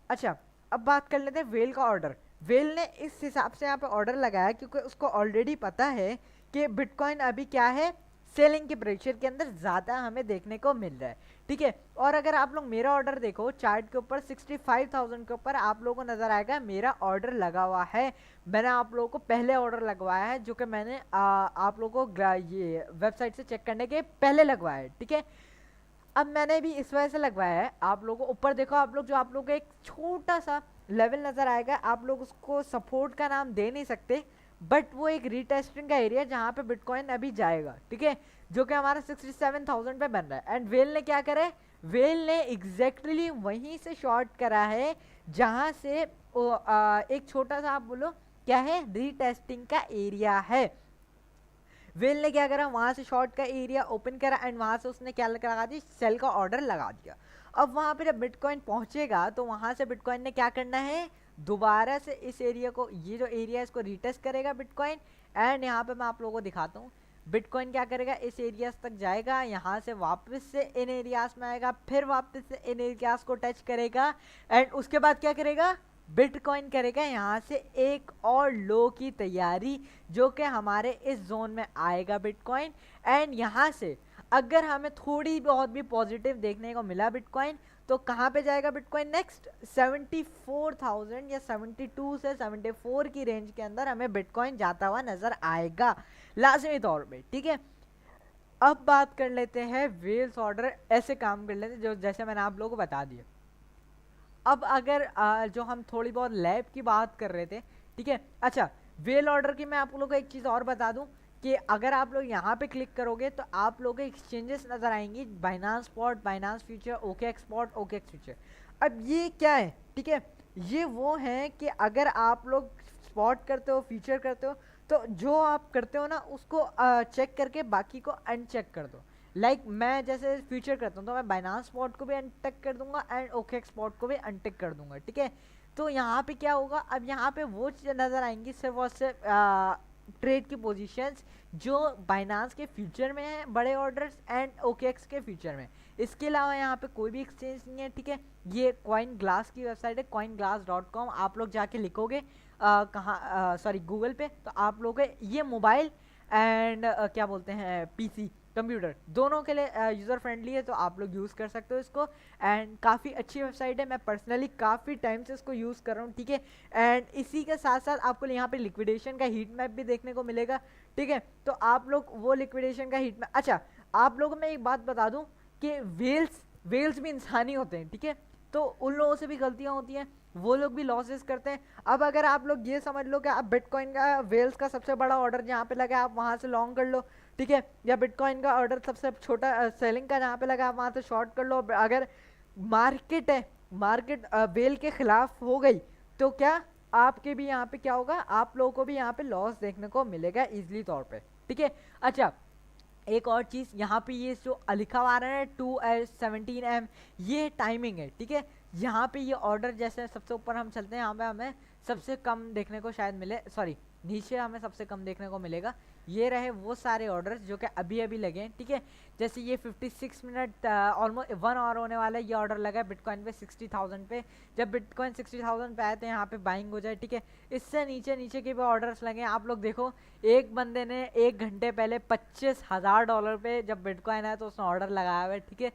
अच्छा, अब बात कर लेते हैं वेल का ऑर्डर। वेल ने इस हिसाब से यहाँ पे ऑर्डर लगाया क्योंकि उसको ऑलरेडी पता है कि बिटकॉइन अभी क्या है, सेलिंग के प्रेशर के अंदर ज़्यादा हमें देखने को मिल रहा है, ठीक है। और अगर आप लोग मेरा ऑर्डर देखो चार्ट के ऊपर 65,000 के ऊपर आप लोगों को नज़र आएगा मेरा ऑर्डर लगा हुआ है। मैंने आप लोगों को पहले ऑर्डर लगवाया है जो कि मैंने आप लोगों को ये वेबसाइट से चेक करने के पहले लगवाया है, ठीक है। अब मैंने भी इस वजह से लगवाया है, आप लोगों को ऊपर देखो, आप लोग जो आप लोग को एक छोटा सा लेवल नज़र आएगा, आप लोग उसको सपोर्ट का नाम दे नहीं सकते, बट वो एक रीटेस्टिंग का एरिया जहाँ पे बिटकॉइन अभी जाएगा, ठीक है, जो कि हमारा 67,000 पे बन रहा है। एंड वेल ने क्या करा है, वेल ने एग्जैक्टली वहीं से शॉर्ट करा है जहाँ से एक छोटा सा आप बोलो क्या है, रीटेस्टिंग का एरिया है। वेल ने क्या करा, वहां से शॉर्ट का एरिया ओपन करा एंड वहां से उसने क्या लगा दी, सेल का ऑर्डर लगा दिया। अब वहां पे जब बिटकॉइन पहुंचेगा तो वहां से बिटकॉइन ने क्या करना है, दोबारा से इस एरिया को, ये जो एरिया है इसको रीटेस्ट करेगा बिटकॉइन। एंड यहाँ पे मैं आप लोगों को दिखाता हूँ, बिटकॉइन क्या करेगा, इस एरियाज तक जाएगा, यहाँ से वापस से इन एरियाज में आएगा, फिर वापस से इन एरियाज को टच करेगा एंड उसके बाद क्या करेगा, बिटकॉइन करेगा यहाँ से एक और लो की तैयारी जो कि हमारे इस जोन में आएगा बिटकॉइन। एंड यहाँ से अगर हमें थोड़ी बहुत भी पॉजिटिव देखने को मिला बिटकॉइन, तो कहाँ पे जाएगा बिटकॉइन नेक्स्ट, 74,000 या 72 से 74 की रेंज के अंदर हमें बिटकॉइन जाता हुआ नजर आएगा लाजमी तौर पे, ठीक है। अब बात कर लेते हैं वेल्स ऑर्डर ऐसे काम कर लेते हैं जो जैसे मैंने आप लोगों को बता दिया। अब अगर जो हम थोड़ी बहुत लैब की बात कर रहे थे, ठीक है। अच्छा, वेल ऑर्डर की मैं आप लोगों को एक चीज़ और बता दूं कि अगर आप लोग यहाँ पे क्लिक करोगे तो आप लोगों को एक्सचेंजेस नज़र आएंगी, Binance spot, Binance future, OKX spot, OKX future. अब ये क्या है, ठीक है, ये वो है कि अगर आप लोग स्पॉट करते हो, फ्यूचर करते हो, तो जो आप करते हो ना उसको चेक करके बाकी को अनचेक कर दो। मैं जैसे फ्यूचर करता हूँ तो मैं बाइनांस स्पॉट को भी अनटिक कर दूंगा एंड ओकेएक्स स्पॉट को भी अनटिक कर दूंगा, ठीक है। तो यहाँ पे क्या होगा, अब यहाँ पे वो चीज़ें नज़र आएंगी सिर्फ और सिर्फ ट्रेड की पोजीशंस जो बाइनांस के फ्यूचर में है, बड़े ऑर्डर्स, एंड ओकेएक्स के फ्यूचर में। इसके अलावा यहाँ पे कोई भी एक्सचेंज नहीं है, ठीक है। ये कॉइन ग्लास की वेबसाइट है, coinglass.com, आप लोग जाके लिखोगे कहाँ, सॉरी गूगल पे, तो आप लोग ये मोबाइल एंड क्या बोलते हैं पीसी, कंप्यूटर, दोनों के लिए यूज़र फ्रेंडली है, तो आप लोग यूज़ कर सकते हो इसको। एंड काफ़ी अच्छी वेबसाइट है, मैं पर्सनली काफ़ी टाइम से इसको यूज़ कर रहा हूँ, ठीक है। एंड इसी के साथ साथ आपको यहाँ पे लिक्विडेशन का हीट मैप भी देखने को मिलेगा, ठीक है। तो आप लोग वो लिक्विडेशन का हीट मैप, अच्छा आप लोगों को मैं एक बात बता दूँ कि वेल्स भी इंसानी होते हैं, ठीक है। तो उन लोगों से भी गलतियाँ होती हैं, वो लोग भी लॉसेस करते हैं। अब अगर आप लोग ये समझ लो कि आप बिटकॉइन का वेल्स का सबसे बड़ा ऑर्डर जहाँ पे लगा आप वहाँ से लॉन्ग कर लो, ठीक है, या बिटकॉइन का ऑर्डर सबसे छोटा सेलिंग का जहाँ पे लगा आप वहाँ से शॉर्ट कर लो। अगर मार्केट है, मार्केट वेल के खिलाफ हो गई तो क्या आपके भी यहाँ पे क्या होगा, आप लोगों को भी यहाँ पे लॉस देखने को मिलेगा इजली तौर पे, ठीक है। अच्छा, एक और चीज़ यहाँ पे ये जो लिखा हुआ रहा है 2S17M, ये टाइमिंग है, ठीक है। यहाँ पे ये ऑर्डर जैसे सबसे ऊपर हम चलते हैं, यहाँ पे हमें सबसे कम देखने को शायद मिले, सॉरी नीचे हमें सबसे कम देखने को मिलेगा। ये रहे वो सारे ऑर्डर्स जो कि अभी अभी लगे हैं, ठीक है। जैसे ये 56 मिनट ऑलमोस्ट 1 आवर होने वाला है, ये ऑर्डर लगा है बिटकॉइन पे 60,000 पे। जब बिटकॉइन 60,000 पे आए तो यहाँ पे बाइंग हो जाए, ठीक है। इससे नीचे नीचे के भी ऑर्डर्स लगे हैं, आप लोग देखो एक बंदे ने 1 घंटे पहले $25,000 पे जब बिटकॉइन आया तो उसने ऑर्डर लगाया हुआ है, ठीक है।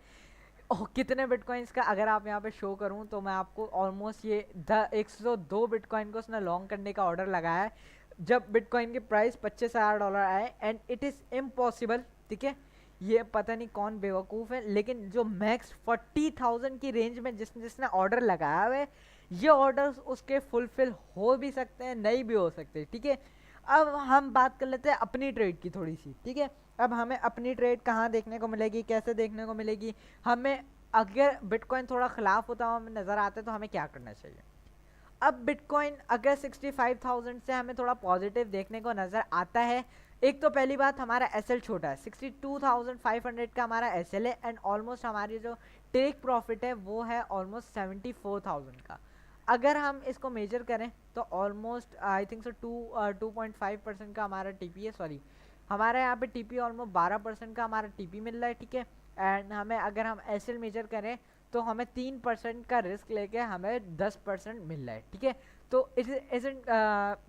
ओह, कितने बिटकॉइंस का अगर आप यहाँ पे शो करूँ तो मैं आपको ऑलमोस्ट ये 102 बिटकॉइन को उसने लॉन्ग करने का ऑर्डर लगाया है जब बिटकॉइन की प्राइस $25,000 आए। एंड इट इज़ इम्पॉसिबल, ठीक है। ये पता नहीं कौन बेवकूफ़ है, लेकिन जो मैक्स 40,000 की रेंज में जिसने ऑर्डर लगाया हुआ है, ये ऑर्डर्स उसके फुलफिल हो भी सकते हैं, नहीं भी हो सकते, ठीक है। अब हम बात कर लेते हैं अपनी ट्रेड की थोड़ी सी, ठीक है। अब हमें अपनी ट्रेड कहाँ देखने को मिलेगी, कैसे देखने को मिलेगी, हमें अगर बिटकॉइन थोड़ा खिलाफ होता हुआ हमें नज़र आता है तो हमें क्या करना चाहिए। अब बिटकॉइन अगर 65,000 से हमें थोड़ा पॉजिटिव देखने को नज़र आता है, एक तो पहली बात हमारा एसएल छोटा है, 62,500 का हमारा एसएल है एंड ऑलमोस्ट हमारी जो टेक प्रॉफिट है वो है ऑलमोस्ट 74,000 का। अगर हम इसको मेजर करें तो ऑलमोस्ट आई थिंक सो 2.5% का हमारा टीपी है, सॉरी हमारे यहाँ पे टीपी ऑलमोस्ट 12% का हमारा टीपी मिल रहा है, ठीक है। एंड हमें अगर हम एसिड मेजर करें तो हमें 3% का रिस्क लेके हमें 10% मिल रहा है, ठीक है। तो इट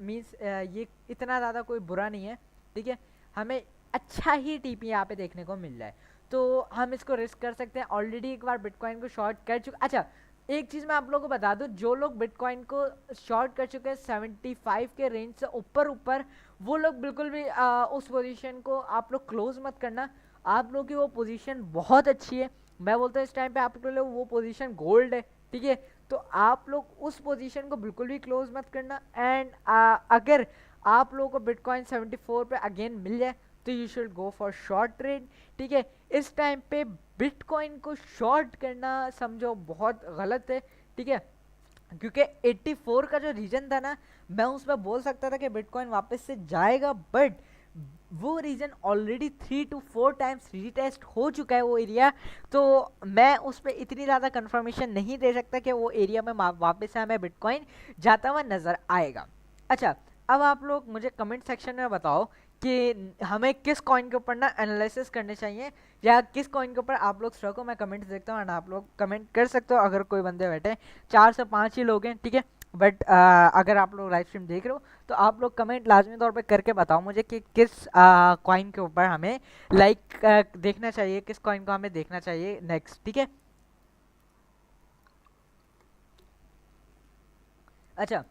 मीन्स ये इतना ज़्यादा कोई बुरा नहीं है, ठीक है। हमें अच्छा ही टीपी यहाँ पे देखने को मिल रहा है, तो हम इसको रिस्क कर सकते हैं। ऑलरेडी एक बार बिटकॉइन को शॉर्ट कर चुके। अच्छा एक चीज़ मैं आप लोगों को बता दूं, जो लोग बिटकॉइन को शॉर्ट कर चुके हैं 75 के रेंज से ऊपर ऊपर, वो लोग बिल्कुल भी उस पोजीशन को आप लोग क्लोज मत करना। आप लोगों की वो पोजीशन बहुत अच्छी है, मैं बोलता हूँ इस टाइम पे आप लोग वो पोजीशन गोल्ड है, ठीक है। तो आप लोग उस पोजीशन को बिल्कुल भी क्लोज मत करना। एंड अगर आप लोगों को बिटकॉइन 74 पे अगेन मिल जाए तो you should go for short trade, ठीक है। इस टाइम पे बिटकॉइन को शॉर्ट करना समझो बहुत गलत है, ठीक है, क्योंकि 84 का जो रीजन था ना, मैं उसमें बोल सकता था कि बिटकॉइन वापस से जाएगा, बट वो reason already 3 to 4 times retest हो चुका है वो एरिया। तो मैं उस पर इतनी ज़्यादा कंफर्मेशन नहीं दे सकता कि वो एरिया में वापस से हमें बिटकॉइन जाता हुआ नज़र आएगा। अच्छा अब आप लोग मुझे कमेंट सेक्शन में बताओ कि हमें किस कॉइन के ऊपर ना एनालिसिस करने चाहिए, या किस कॉइन के ऊपर आप लोग स्ट्रक हो। मैं कमेंट देखता हूँ एंड आप लोग कमेंट कर सकते हो। अगर कोई बंदे बैठे 4 से 5 ही लोग हैं, ठीक है, बट अगर आप लोग लाइव स्ट्रीम देख रहे हो तो आप लोग कमेंट लाजमी तौर पे करके बताओ मुझे कि किस कॉइन के ऊपर हमें देखना चाहिए, किस कॉइन को हमें देखना चाहिए नेक्स्ट, ठीक है। अच्छा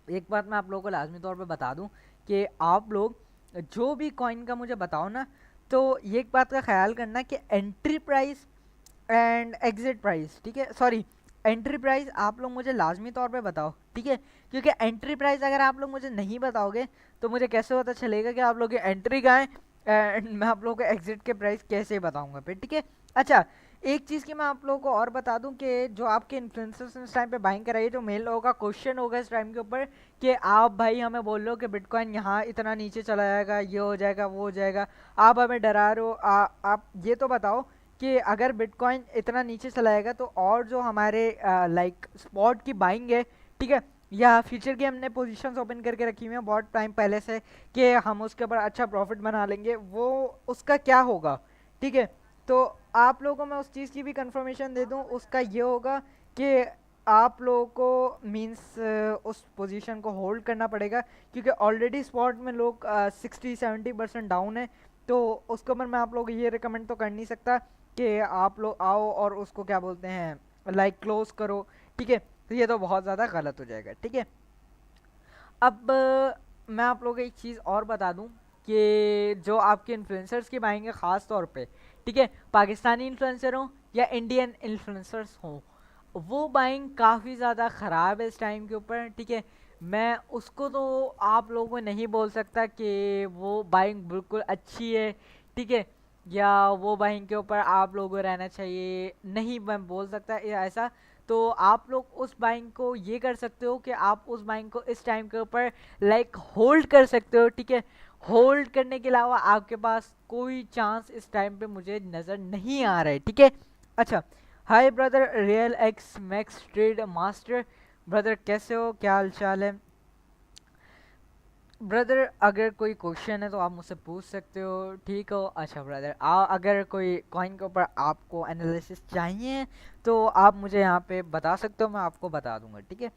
एक बात मैं आप लोगों को लाजमी तौर पे बता दूं कि आप लोग जो भी कॉइन का मुझे बताओ ना, तो ये एक बात का ख्याल करना कि entry price and exit price, ठीक है, सॉरी एंट्री प्राइस आप लोग मुझे लाजमी तौर पे बताओ, ठीक है। क्योंकि एंट्री प्राइस अगर आप लोग मुझे नहीं बताओगे तो मुझे कैसे पता चलेगा कि आप लोग की एंट्री कहाँ है, एंड मैं आप लोगों को एग्जिट के प्राइस कैसे बताऊंगा फिर, ठीक है। अच्छा एक चीज़ की मैं आप लोगों को और बता दूं कि जो आपके इन्फ्लुएंसर्स इस टाइम पे बाइंग कराइए, जो मेल लोगों का क्वेश्चन होगा इस टाइम के ऊपर कि आप भाई हमें बोल लो कि बिटकॉइन यहाँ इतना नीचे चला जाएगा, ये हो जाएगा, वो हो जाएगा, आप हमें डरा रहे हो। आप ये तो बताओ कि अगर बिटकॉइन इतना नीचे चला जाएगा तो और जो हमारे लाइक स्पॉट की बाइंग है, ठीक है, या फ्यूचर की हमने पोजीशंस ओपन करके रखी हुई हैं बहुत टाइम पहले से कि हम उसके ऊपर अच्छा प्रॉफिट बना लेंगे, वो उसका क्या होगा, ठीक है। तो आप लोगों को मैं उस चीज़ की भी कंफर्मेशन दे दूं, उसका ये होगा कि आप लोगों को मींस उस पोजीशन को होल्ड करना पड़ेगा, क्योंकि ऑलरेडी स्पॉट में लोग 60-70% डाउन है। तो उसके ऊपर मैं आप लोगों को ये रिकमेंड तो कर नहीं सकता कि आप लोग आओ और उसको क्या बोलते हैं लाइक क्लोज करो, ठीक है, तो ये तो बहुत ज़्यादा गलत हो जाएगा, ठीक है। अब मैं आप लोगों को एक चीज़ और बता दूं कि जो आपके इन्फ्लुएंसर्स की बाइंग है ख़ास तौर पे, ठीक है, पाकिस्तानी इन्फ्लुएंसर हो या इंडियन इन्फ्लुएंसर्स हों, वो बाइंग काफ़ी ज़्यादा ख़राब है इस टाइम के ऊपर, ठीक है। मैं उसको तो आप लोगों को नहीं बोल सकता कि वो बाइंग बिल्कुल अच्छी है, ठीक है, या वो बाइंग के ऊपर आप लोगों को रहना चाहिए, नहीं मैं बोल सकता ऐसा। तो आप लोग उस बाइंग को ये कर सकते हो कि आप उस बाइंग को इस टाइम के ऊपर लाइक होल्ड कर सकते हो, ठीक है। होल्ड करने के अलावा आपके पास कोई चांस इस टाइम पे मुझे नज़र नहीं आ रहा है, ठीक है। अच्छा hi brother real x max trade master, brother कैसे हो, क्या हाल चाल है ब्रदर। अगर कोई क्वेश्चन है तो आप मुझसे पूछ सकते हो, ठीक हो। अच्छा ब्रदर अगर कोई कॉइन के ऊपर आपको एनालिसिस चाहिए तो आप मुझे यहाँ पे बता सकते हो, मैं आपको बता दूंगा, ठीक है।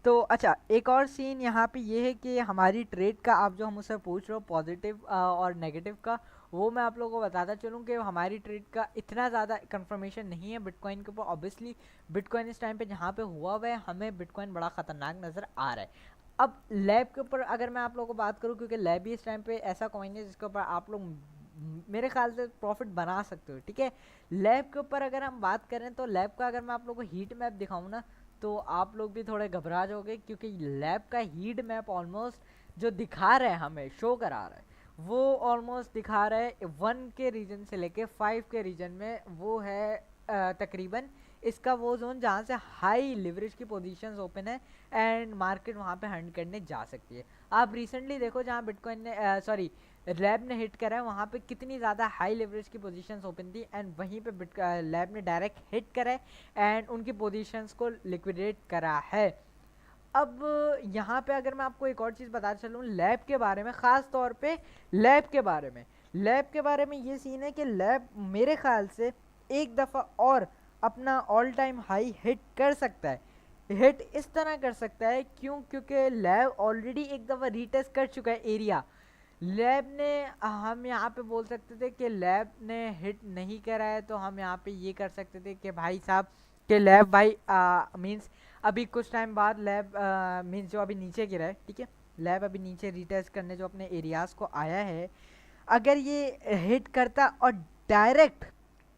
तो अच्छा एक और सीन यहाँ पे ये है कि हमारी ट्रेड का आप जो मुझसे पूछ रहे हो पॉजिटिव और नेगेटिव का, वो मैं आप लोगों को बताता चलूँ कि हमारी ट्रेड का इतना ज़्यादा कंफर्मेशन नहीं है बिटकॉइन के ऊपर। ऑब्वियसली बिटकॉइन इस टाइम पे जहाँ पे हुआ हुआ है हमें बिटकॉइन बड़ा ख़तरनाक नज़र आ रहा है। अब लैब के ऊपर अगर मैं आप लोगों को बात करूँ, क्योंकि लैब भी इस टाइम पे ऐसा कॉइन है जिसके ऊपर आप लोग मेरे ख्याल से प्रॉफिट बना सकते हो, ठीक है। लैब के ऊपर अगर हम बात करें तो लैब का अगर मैं आप लोगों को हीट मैप दिखाऊँ ना तो आप लोग भी थोड़े घबरा जाओगे, क्योंकि लैब का हीट मैप ऑलमोस्ट जो दिखा रहा है हमें शो करा रहा है, वो ऑलमोस्ट दिखा रहा है 1 के रीजन से लेके 5 के रीजन में, वो है तकरीबन इसका वो जोन जहाँ से हाई लिवरेज की पोजीशंस ओपन है एंड मार्केट वहाँ पे हंड करने जा सकती है। आप रिसेंटली देखो जहाँ बिटकॉइन ने सॉरी लैब ने हिट करा है वहाँ पे कितनी ज़्यादा हाई लेवरेज की पोजीशंस ओपन थी, एंड वहीं पे लैब ने डायरेक्ट हिट करा है एंड उनकी पोजीशंस को लिक्विडेट करा है। अब यहाँ पे अगर मैं आपको एक और चीज़ बता चलूँ लैब के बारे में, ख़ास तौर पे लैब के बारे में ये सीन है कि लैब मेरे ख्याल से एक दफ़ा और अपना ऑल टाइम हाई हिट कर सकता है। हिट इस तरह कर सकता है क्योंकि लैब ऑलरेडी एक दफ़ा रीटेस्ट कर चुका है एरिया। लैब ने हम यहाँ पे बोल सकते थे कि लैब ने हिट नहीं करा है, तो हम यहाँ पे ये कर सकते थे कि भाई साहब कि लैब भाई मींस अभी कुछ टाइम बाद लैब मींस जो अभी नीचे गिरा है, ठीक है, लैब अभी नीचे रीटेस्ट करने जो अपने एरियाज़ को आया है, अगर ये हिट करता और डायरेक्ट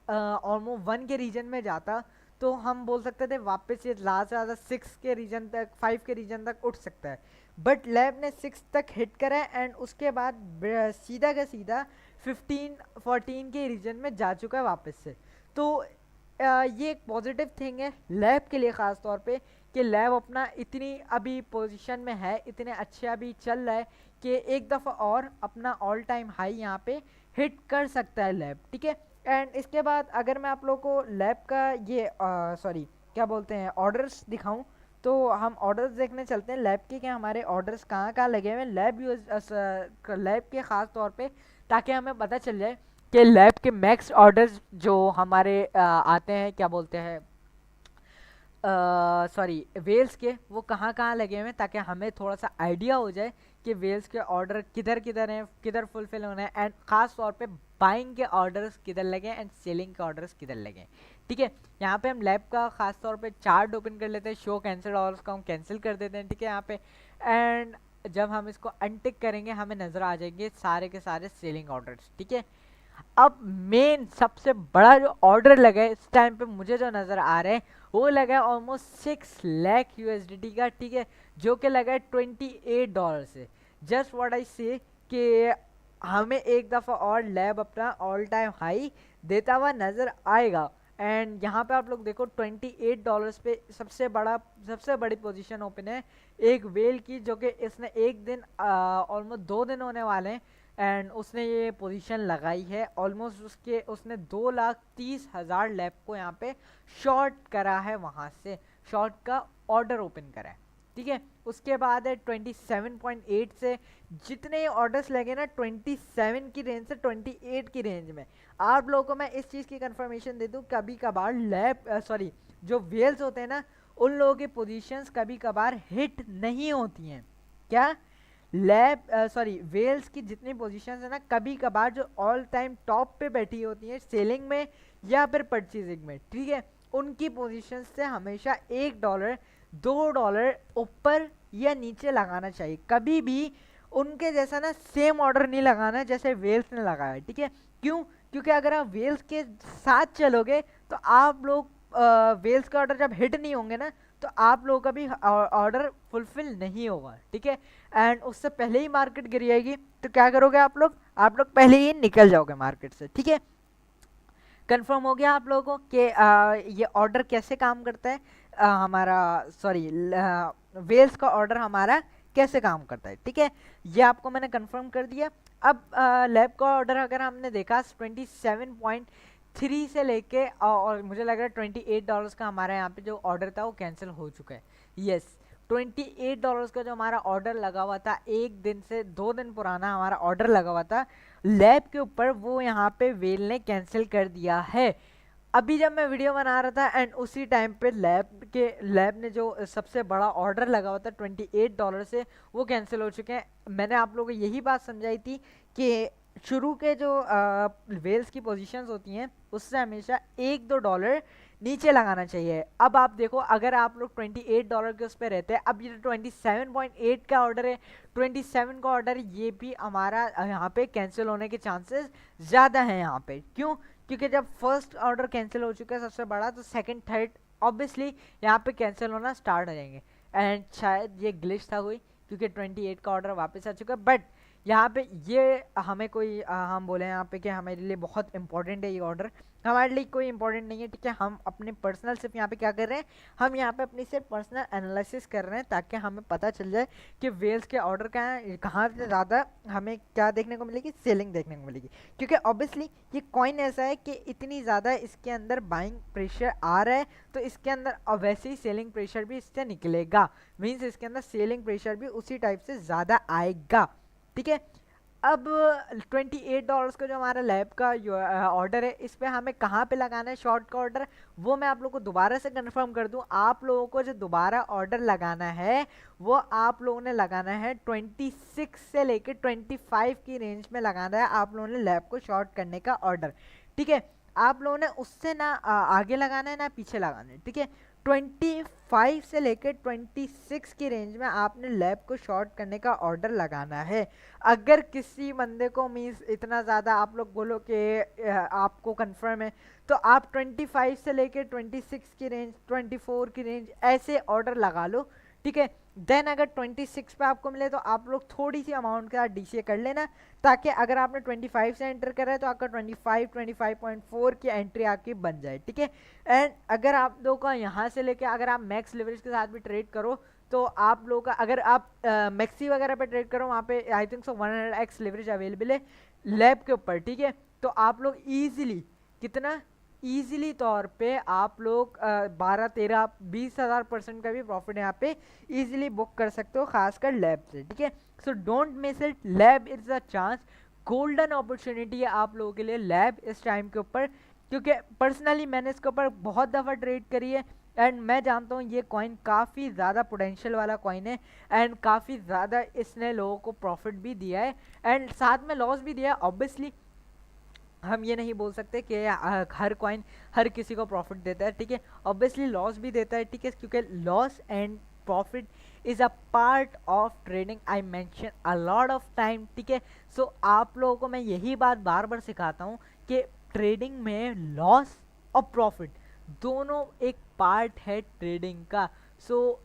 ऑलमोस्ट 1 के रीजन में जाता तो हम बोल सकते थे वापस ये ज़्यादा से ज़्यादा 6 के रीजन तक, 5 के रीजन तक उठ सकता है। बट लैब ने 6 तक हिट करा है एंड उसके बाद सीधा का सीधा 15-14 के रीजन में जा चुका है वापस से। तो ये एक पॉजिटिव थिंग है लैब के लिए, ख़ास तौर पे कि लैब अपना इतनी अभी पोजीशन में है, इतने अच्छे अभी चल रहा है कि एक दफ़ा और अपना ऑल टाइम हाई यहाँ पे हिट कर सकता है लैब, ठीक है। एंड इसके बाद अगर मैं आप लोगों को लैब का ये सॉरी क्या बोलते हैं ऑर्डर्स दिखाऊं, तो हम ऑर्डर्स देखने चलते हैं लैब के, क्या हमारे ऑर्डर्स कहाँ कहाँ लगे हुए हैं लैब के ख़ास तौर पे, ताकि हमें पता चल जाए कि लैब के मैक्स ऑर्डर्स जो हमारे आते हैं, क्या बोलते हैं सॉरी वेल्स के, वो कहाँ कहाँ लगे हुए हैं, ताकि हमें थोड़ा सा आइडिया हो जाए कि वेल्स के ऑर्डर किधर किधर हैं, किधर फुलफिल होना है, एंड ख़ास तौर पे बाइंग के ऑर्डर्स किधर लगे एंड सेलिंग के ऑर्डर्स किधर लगे, ठीक है। यहाँ पे हम लैब का ख़ास तौर पे चार्ट ओपन कर लेते हैं, शो कैंसिल ऑर्डर्स का हम कैंसिल कर देते हैं, ठीक है यहाँ पे। एंड जब हम इसको अनटिक करेंगे हमें नज़र आ जाएंगे सारे के सारे सेलिंग ऑर्डर्स, ठीक है। अब मेन सबसे बड़ा जो ऑर्डर लगा है इस टाइम पे मुझे जो नज़र आ रहा है वो लगा है ऑलमोस्ट 6 लाख यूएसडीटी का, ठीक है, जो कि लगा है $28 से। जस्ट व्हाट आई से कि हमें एक दफ़ा और लैब अपना ऑल टाइम हाई देता हुआ नज़र आएगा। एंड यहाँ पे आप लोग देखो $28 पे सबसे बड़ी पोजीशन ओपन है एक वेल की, जो कि इसने एक दिन ऑलमोस्ट 2 दिन होने वाले हैं एंड उसने ये पोजीशन लगाई है। ऑलमोस्ट उसने 2,30,000 लैब को यहाँ पे शॉर्ट करा है, वहाँ से शॉर्ट का ऑर्डर ओपन करा है, ठीक है। उसके बाद है 27.8 से जितने ऑर्डर्स लगे ना 27 की रेंज से 28 की रेंज में। आप लोगों को मैं इस चीज़ की कंफर्मेशन दे दूँ, कभी कभार लैब सॉरी जो वेल्स होते हैं ना उन लोगों की पोजीशंस कभी कभार हिट नहीं होती हैं। क्या लैब सॉरी वेल्स की जितनी पोजीशंस है ना कभी कभार जो ऑल टाइम टॉप पे बैठी होती हैं सेलिंग में या फिर परचेजिंग में, ठीक है, उनकी पोजीशंस से हमेशा $1 $2 ऊपर या नीचे लगाना चाहिए। कभी भी उनके जैसा ना सेम ऑर्डर नहीं लगाना जैसे वेल्स ने लगाया, ठीक है। क्यों? क्योंकि अगर आप वेल्स के साथ चलोगे तो आप लोग वेल्स का ऑर्डर जब हिट नहीं होंगे ना तो आप लोगों का भी ऑर्डर फुलफिल नहीं होगा, ठीक है। एंड उससे पहले ही मार्केट गिर जाएगी तो क्या करोगे आप लोग पहले ही निकल जाओगे मार्केट से, ठीक है। कंफर्म हो गया आप लोगों को कि ये ऑर्डर कैसे काम करता है, हमारा सॉरी वेल्स का ऑर्डर हमारा कैसे काम करता है, ठीक है, ये आपको मैंने कंफर्म कर दिया। अब लैब का ऑर्डर अगर हमने देखा 27.3 से लेके और मुझे लग रहा है $28 का हमारा यहाँ पे जो ऑर्डर था वो कैंसिल हो चुका है। यस, $28 का जो हमारा ऑर्डर लगा हुआ था, एक दिन से 2 दिन पुराना हमारा ऑर्डर लगा हुआ था लैब के ऊपर, वो यहाँ पे वेल ने कैंसिल कर दिया है। अभी जब मैं वीडियो बना रहा था एंड उसी टाइम पे लैब ने जो सबसे बड़ा ऑर्डर लगा हुआ था $28 से वो कैंसिल हो चुके हैं। मैंने आप लोगों को यही बात समझाई थी कि शुरू के जो वेल्स की पोजीशंस होती हैं उससे हमेशा $1-2 नीचे लगाना चाहिए। अब आप देखो अगर आप लोग $28 के उस पर रहते हैं, अब ये 27.8 का ऑर्डर है, 27 का ऑर्डर ये भी हमारा यहाँ पे कैंसिल होने के चांसेस ज़्यादा हैं यहाँ पे। क्यों? क्योंकि जब फर्स्ट ऑर्डर कैंसिल हो चुका है सबसे बड़ा, तो सेकंड थर्ड ऑब्वियसली यहाँ पे कैंसिल होना स्टार्ट हो जाएंगे। एंड शायद ये ग्लिच था हुई क्योंकि 28 का ऑर्डर वापस आ चुका है। बट यहाँ पे ये हमें कोई हम बोले यहाँ पे कि हमारे लिए बहुत इंपॉर्टेंट है ये ऑर्डर, हमारे लिए कोई इंपॉर्टेंट नहीं है, ठीक है। हम अपने पर्सनल सिर्फ यहाँ पे क्या कर रहे हैं, हम यहाँ पे अपनी सिर्फ पर्सनल एनालिसिस कर रहे हैं ताकि हमें पता चल जाए कि वेल्स के ऑर्डर कहाँ से ज़्यादा हमें क्या देखने को मिलेगी, सेलिंग देखने को मिलेगी। क्योंकि ऑब्वियसली ये कॉइन ऐसा है कि इतनी ज़्यादा इसके अंदर बाइंग प्रेशर आ रहा है, तो इसके अंदर वैसे ही सेलिंग प्रेशर भी इससे निकलेगा, मीन्स इसके अंदर सेलिंग प्रेशर भी उसी टाइप से ज़्यादा आएगा, ठीक है। अब $28 का जो हमारा लैब का ऑर्डर है, इस पे हमें कहाँ पे लगाना है शॉर्ट का ऑर्डर, वो मैं आप लोगों को दोबारा से कंफर्म कर दूं। आप लोगों को जो दोबारा ऑर्डर लगाना है वो आप लोगों ने लगाना है 26 से लेकर 25 की रेंज में लगाना है आप लोगों ने लैब को शॉर्ट करने का ऑर्डर, ठीक है। आप लोगों ने उससे ना आगे लगाना है ना पीछे लगाना है, ठीक है। 25 से लेकर 26 की रेंज में आपने लैब को शॉर्ट करने का ऑर्डर लगाना है। अगर किसी बंदे को मीन्स इतना ज़्यादा आप लोग बोलो कि आपको कंफर्म है, तो आप 25 से लेकर 26 की रेंज, 24 की रेंज ऐसे ऑर्डर लगा लो, ठीक है। देन अगर 26 पे आपको मिले तो आप लोग थोड़ी सी अमाउंट के साथ डीसीए कर लेना, ताकि अगर आपने 25 से एंटर करा है तो आपका 25.4 की एंट्री आपकी बन जाए, ठीक है। एंड अगर आप लोगों का यहाँ से लेके अगर आप मैक्स लेवरेज के साथ भी ट्रेड करो तो आप लोगों का, अगर आप मैक्सी वगैरह पे ट्रेड करो वहाँ पे I think so 100x leverage available है लैब के ऊपर, ठीक है। तो आप लोग ईजिली कितना ईजिली तौर पे आप लोग 12-13-20,000% का भी प्रॉफिट यहाँ पे ईजिली बुक कर सकते हो, खासकर लैब से, ठीक है। So don't miss it, lab is a chance, golden opportunity है आप लोगों के लिए लैब इस टाइम के ऊपर, क्योंकि पर्सनली मैंने इसके ऊपर बहुत दफ़ा ट्रेड करी है एंड मैं जानता हूँ ये कॉइन काफ़ी ज़्यादा पोटेंशियल वाला कॉइन है एंड काफ़ी ज़्यादा इसने लोगों को प्रॉफिट भी दिया है एंड साथ में लॉस भी दिया है। ऑब्वियसली हम ये नहीं बोल सकते कि हर कॉइन हर किसी को प्रॉफिट देता है, ठीक है। ऑब्वियसली लॉस भी देता है, ठीक है, क्योंकि loss and profit is a part of trading, I mention a lot of time, ठीक है। सो आप लोगों को मैं यही बात बार बार सिखाता हूँ कि ट्रेडिंग में लॉस और प्रॉफिट दोनों एक पार्ट है ट्रेडिंग का। सो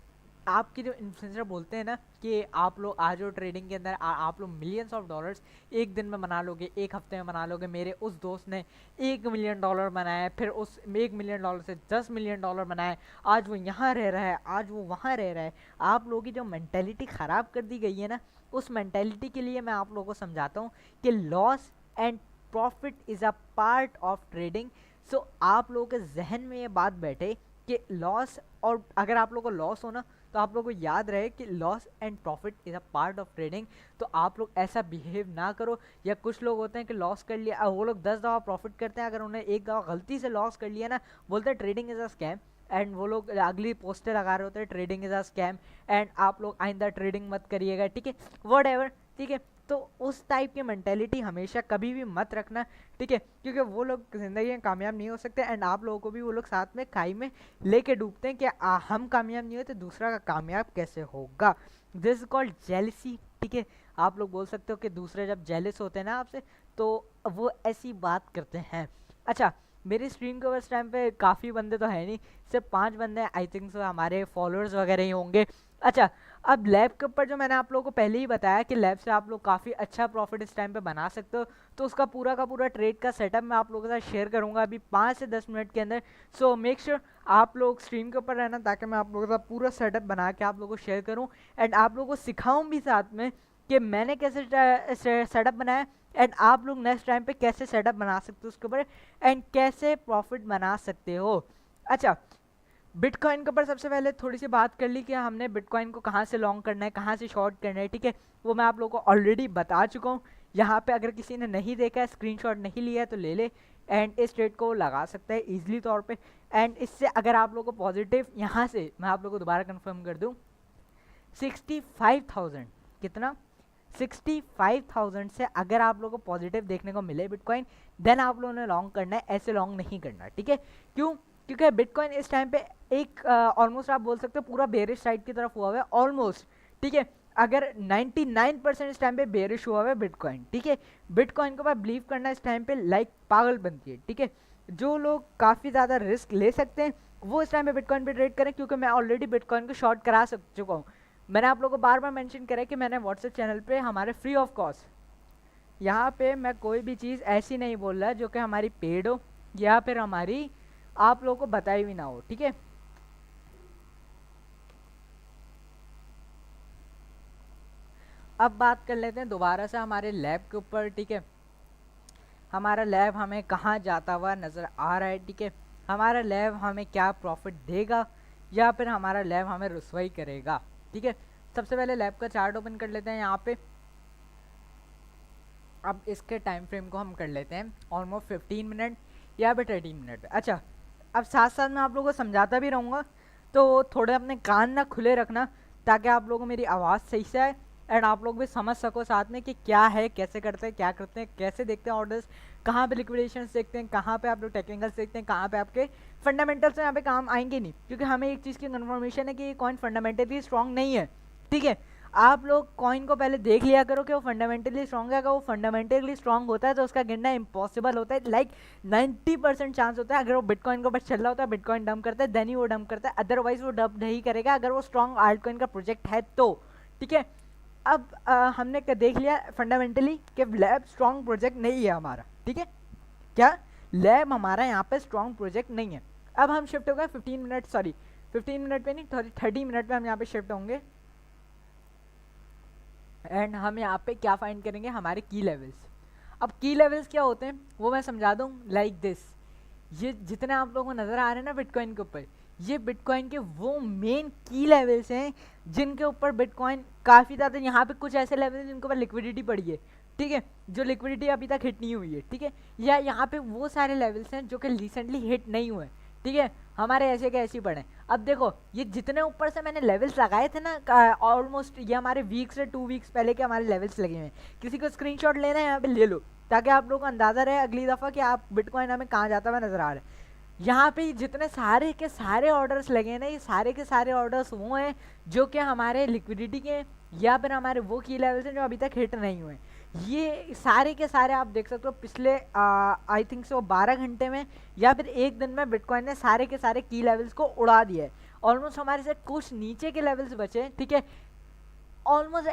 आपके जो इन्फ्लुएंसर बोलते हैं ना कि आप लोग आ जाओ ट्रेडिंग के अंदर, आप लोग मिलियंस ऑफ डॉलर्स एक दिन में बना लोगे, एक हफ्ते में बना लोगे। मेरे उस दोस्त ने $1 मिलियन बनाया, फिर उस $1 मिलियन से $10 मिलियन बनाए, आज वो यहाँ रह रहा है, आज वो वहाँ रह रहा है। आप लोगों की जो मैंटेलिटी ख़राब कर दी गई है ना, उस मैंटेलिटी के लिए मैं आप लोगों को समझाता हूँ कि loss and profit is a part of trading. So आप लोगों के जहन में ये बात बैठे कि लॉस, और अगर आप लोगों को लॉस हो ना तो आप लोगों को याद रहे कि loss and profit is a part of trading. तो आप लोग ऐसा बिहेव ना करो। या कुछ लोग होते हैं कि लॉस कर लिया, वो लोग 10 दफ़ा प्रॉफिट करते हैं, अगर उन्हें एक दफ़ा गलती से लॉस कर लिया ना, बोलते हैं trading is a scam, and वो लोग अगली पोस्टर लगा रहे होते हैं trading is a scam and आप लोग आइंदा ट्रेडिंग मत करिएगा, ठीक है, व्हाटएवर, ठीक है। तो उस टाइप की मेंटेलिटी हमेशा कभी भी मत रखना, ठीक है, क्योंकि वो लोग ज़िंदगी में कामयाब नहीं हो सकते एंड आप लोगों को भी वो लोग साथ में खाई में लेके डूबते हैं कि हम कामयाब नहीं होते, दूसरा का कामयाब कैसे होगा। दिस इज कॉल्ड जेलसी, ठीक है। आप लोग बोल सकते हो कि दूसरे जब जेलस होते हैं ना आपसे तो वो ऐसी बात करते हैं। अच्छा, मेरी स्ट्रीम के उस टाइम पे काफ़ी बंदे तो है नहीं, सिर्फ 5 बंदे हैं आई थिंक सो, हमारे फॉलोअर्स वगैरह ही होंगे। अच्छा, अब लैब के ऊपर जो मैंने आप लोगों को पहले ही बताया कि लैब से आप लोग काफ़ी अच्छा प्रॉफिट इस टाइम पे बना सकते हो, तो उसका पूरा का पूरा ट्रेड का सेटअप मैं आप लोगों के साथ शेयर करूंगा अभी 5 से 10 मिनट के अंदर। सो मेक श्योर आप लोग स्ट्रीम के ऊपर रहना ताकि मैं आप लोगों के साथ पूरा सेटअप बना के आप लोगों को शेयर करूँ एंड आप लोगों को सिखाऊँ भी साथ में कि मैंने कैसे सेटअप बनाया एंड आप लोग नेक्स्ट टाइम पे कैसे सेटअप बना सकते हो उसके ऊपर एंड कैसे प्रॉफिट बना सकते हो। अच्छा, बिटकॉइन के ऊपर सबसे पहले थोड़ी सी बात कर ली कि हमने बिटकॉइन को कहाँ से लॉन्ग करना है, कहाँ से शॉर्ट करना है, ठीक है, वो मैं आप लोगों को ऑलरेडी बता चुका हूँ। यहाँ पे अगर किसी ने नहीं देखा है, स्क्रीनशॉट नहीं लिया है तो ले ले एंड इस ट्रेड को लगा सकता है ईजिली तौर पे एंड इससे अगर आप लोगों को पॉजिटिव, यहाँ से मैं आप लोगों को दोबारा कन्फर्म कर दूँ, 65,000 कितना 65,000 से अगर आप लोगों को पॉजिटिव देखने को मिले बिटकॉइन, देन आप लोगों ने लॉन्ग करना है, ऐसे लॉन्ग नहीं करना, ठीक है। क्यों? क्योंकि बिटकॉइन इस टाइम पे एक ऑलमोस्ट आप बोल सकते हो पूरा बेरिश साइड की तरफ हुआ हुआ है ऑलमोस्ट, ठीक है। अगर 99% इस टाइम पे बेरिश हुआ हुआ है बिटकॉइन, ठीक है। बिटकॉइन के ऊपर बिलीव करना इस टाइम पे लाइक पागल बनती है, ठीक है। जो लोग काफ़ी ज़्यादा रिस्क ले सकते हैं वो इस टाइम पे बिटकॉइन पे ट्रेड करें, क्योंकि मैं ऑलरेडी बिटकॉइन को शॉर्ट करा चुका हूँ। मैंने आप लोगों को बार बार मेंशन करा है कि मैंने व्हाट्सएप चैनल पे हमारे फ्री ऑफ कॉस्ट, यहाँ पे मैं कोई भी चीज़ ऐसी नहीं बोल रहा जो कि हमारी पेड हो या फिर हमारी आप लोगों को बताई भी ना हो, ठीक है। अब बात कर लेते हैं दोबारा से हमारे लैब के ऊपर, ठीक है। हमारा लैब हमें कहाँ जाता हुआ नज़र आ रहा है, ठीक है। हमारा लैब हमें क्या प्रॉफिट देगा या फिर हमारा लैब हमें रुसवाई करेगा, ठीक है। सबसे पहले लैब का चार्ट ओपन कर लेते हैं यहाँ पे। अब इसके टाइम फ्रेम को हम कर लेते हैं ऑलमोस्ट 15 मिनट या फिर 30 मिनट। अच्छा, अब साथ साथ मैं आप लोगों को समझाता भी रहूँगा, तो थोड़े अपने कान ना खुले रखना ताकि आप लोगों को मेरी आवाज़ सही से आए एंड आप लोग भी समझ सको साथ में कि क्या है, कैसे करते हैं, क्या करते हैं, कैसे देखते हैं ऑर्डर्स, कहाँ पे लिक्विडेशंस देखते हैं, कहाँ पे आप लोग टेक्निकल्स देखते हैं, कहाँ पे आपके फंडामेंटल्स यहाँ पे काम आएंगे नहीं, क्योंकि हमें एक चीज़ की कन्फर्मेशन है कि ये कॉइन फंडामेंटली स्ट्रॉन्ग नहीं है, ठीक है। आप लोग कॉइन को पहले देख लिया करो कि वो फंडामेंटली स्ट्रॉन्ग है। अगर वो फंडामेंटली स्ट्रॉन्ग होता है तो उसका गिरना इम्पॉसिबल होता है, लाइक 90% चांस होता है। अगर वो बिटकॉइन को बस चल रहा होता है, बिटकॉइन डंप करता है, देन ही वो डंप करता है, अदरवाइज वो डंप नहीं करेगा अगर वो स्ट्रॉन्ग आल्ट कॉइन का प्रोजेक्ट है तो, ठीक है। अब हमने देख लिया फंडामेंटली कि लैब स्ट्रॉन्ग प्रोजेक्ट नहीं है हमारा, ठीक है। क्या लैब हमारा यहाँ पे स्ट्रॉन्ग प्रोजेक्ट नहीं है। अब हम शिफ्ट हो गए 15 मिनट पे नहीं, 30 मिनट पे हम यहाँ पे शिफ्ट होंगे एंड हम यहाँ पे क्या फाइंड करेंगे, हमारे की लेवल्स। अब की लेवल्स क्या होते हैं वो मैं समझा दूँ, लाइक दिस। ये जितने आप लोगों को नज़र आ रहे हैं ना बिटकॉइन के ऊपर, ये बिटकॉइन के वो मेन की लेवल्स हैं जिनके ऊपर बिटकॉइन काफ़ी ज़्यादा, यहाँ पे कुछ ऐसे लेवल्स हैं जिनके ऊपर लिक्विडिटी पड़ी है, ठीक है, जो लिक्विडिटी अभी तक हिट नहीं हुई है, ठीक है। या यहाँ पे वो सारे लेवल्स हैं जो कि रिसेंटली हिट नहीं हुए, ठीक है, हमारे ऐसे के ऐसे ही पड़े। अब देखो ये जितने ऊपर से मैंने लेवल्स लगाए थे ना, ऑलमोस्ट ये हमारे वीक से 2 वीक्स पहले के हमारे लेवल्स लगे हुए हैं। किसी को स्क्रीनशॉट लेना है यहाँ पे ले लो ताकि आप लोगों को अंदाज़ा रहे अगली दफ़ा कि आप बिटकॉइन हमें कहाँ जाता हुआ नज़र आ रहा है। यहाँ पे जितने सारे के सारे ऑर्डर्स लगे हैं ना, ये सारे के सारे ऑर्डर्स वो हैं जो कि हमारे लिक्विडिटी के या फिर हमारे वो की लेवल्स हैं जो अभी तक हिट नहीं हुए। ये सारे के सारे आप देख सकते हो पिछले आई थिंक सो 12 घंटे में या फिर एक दिन में बिटकॉइन ने सारे के सारे की लेवल्स को उड़ा दिया है। ऑलमोस्ट हमारे से कुछ नीचे के लेवल्स बचे, ठीक है, ऑलमोस्ट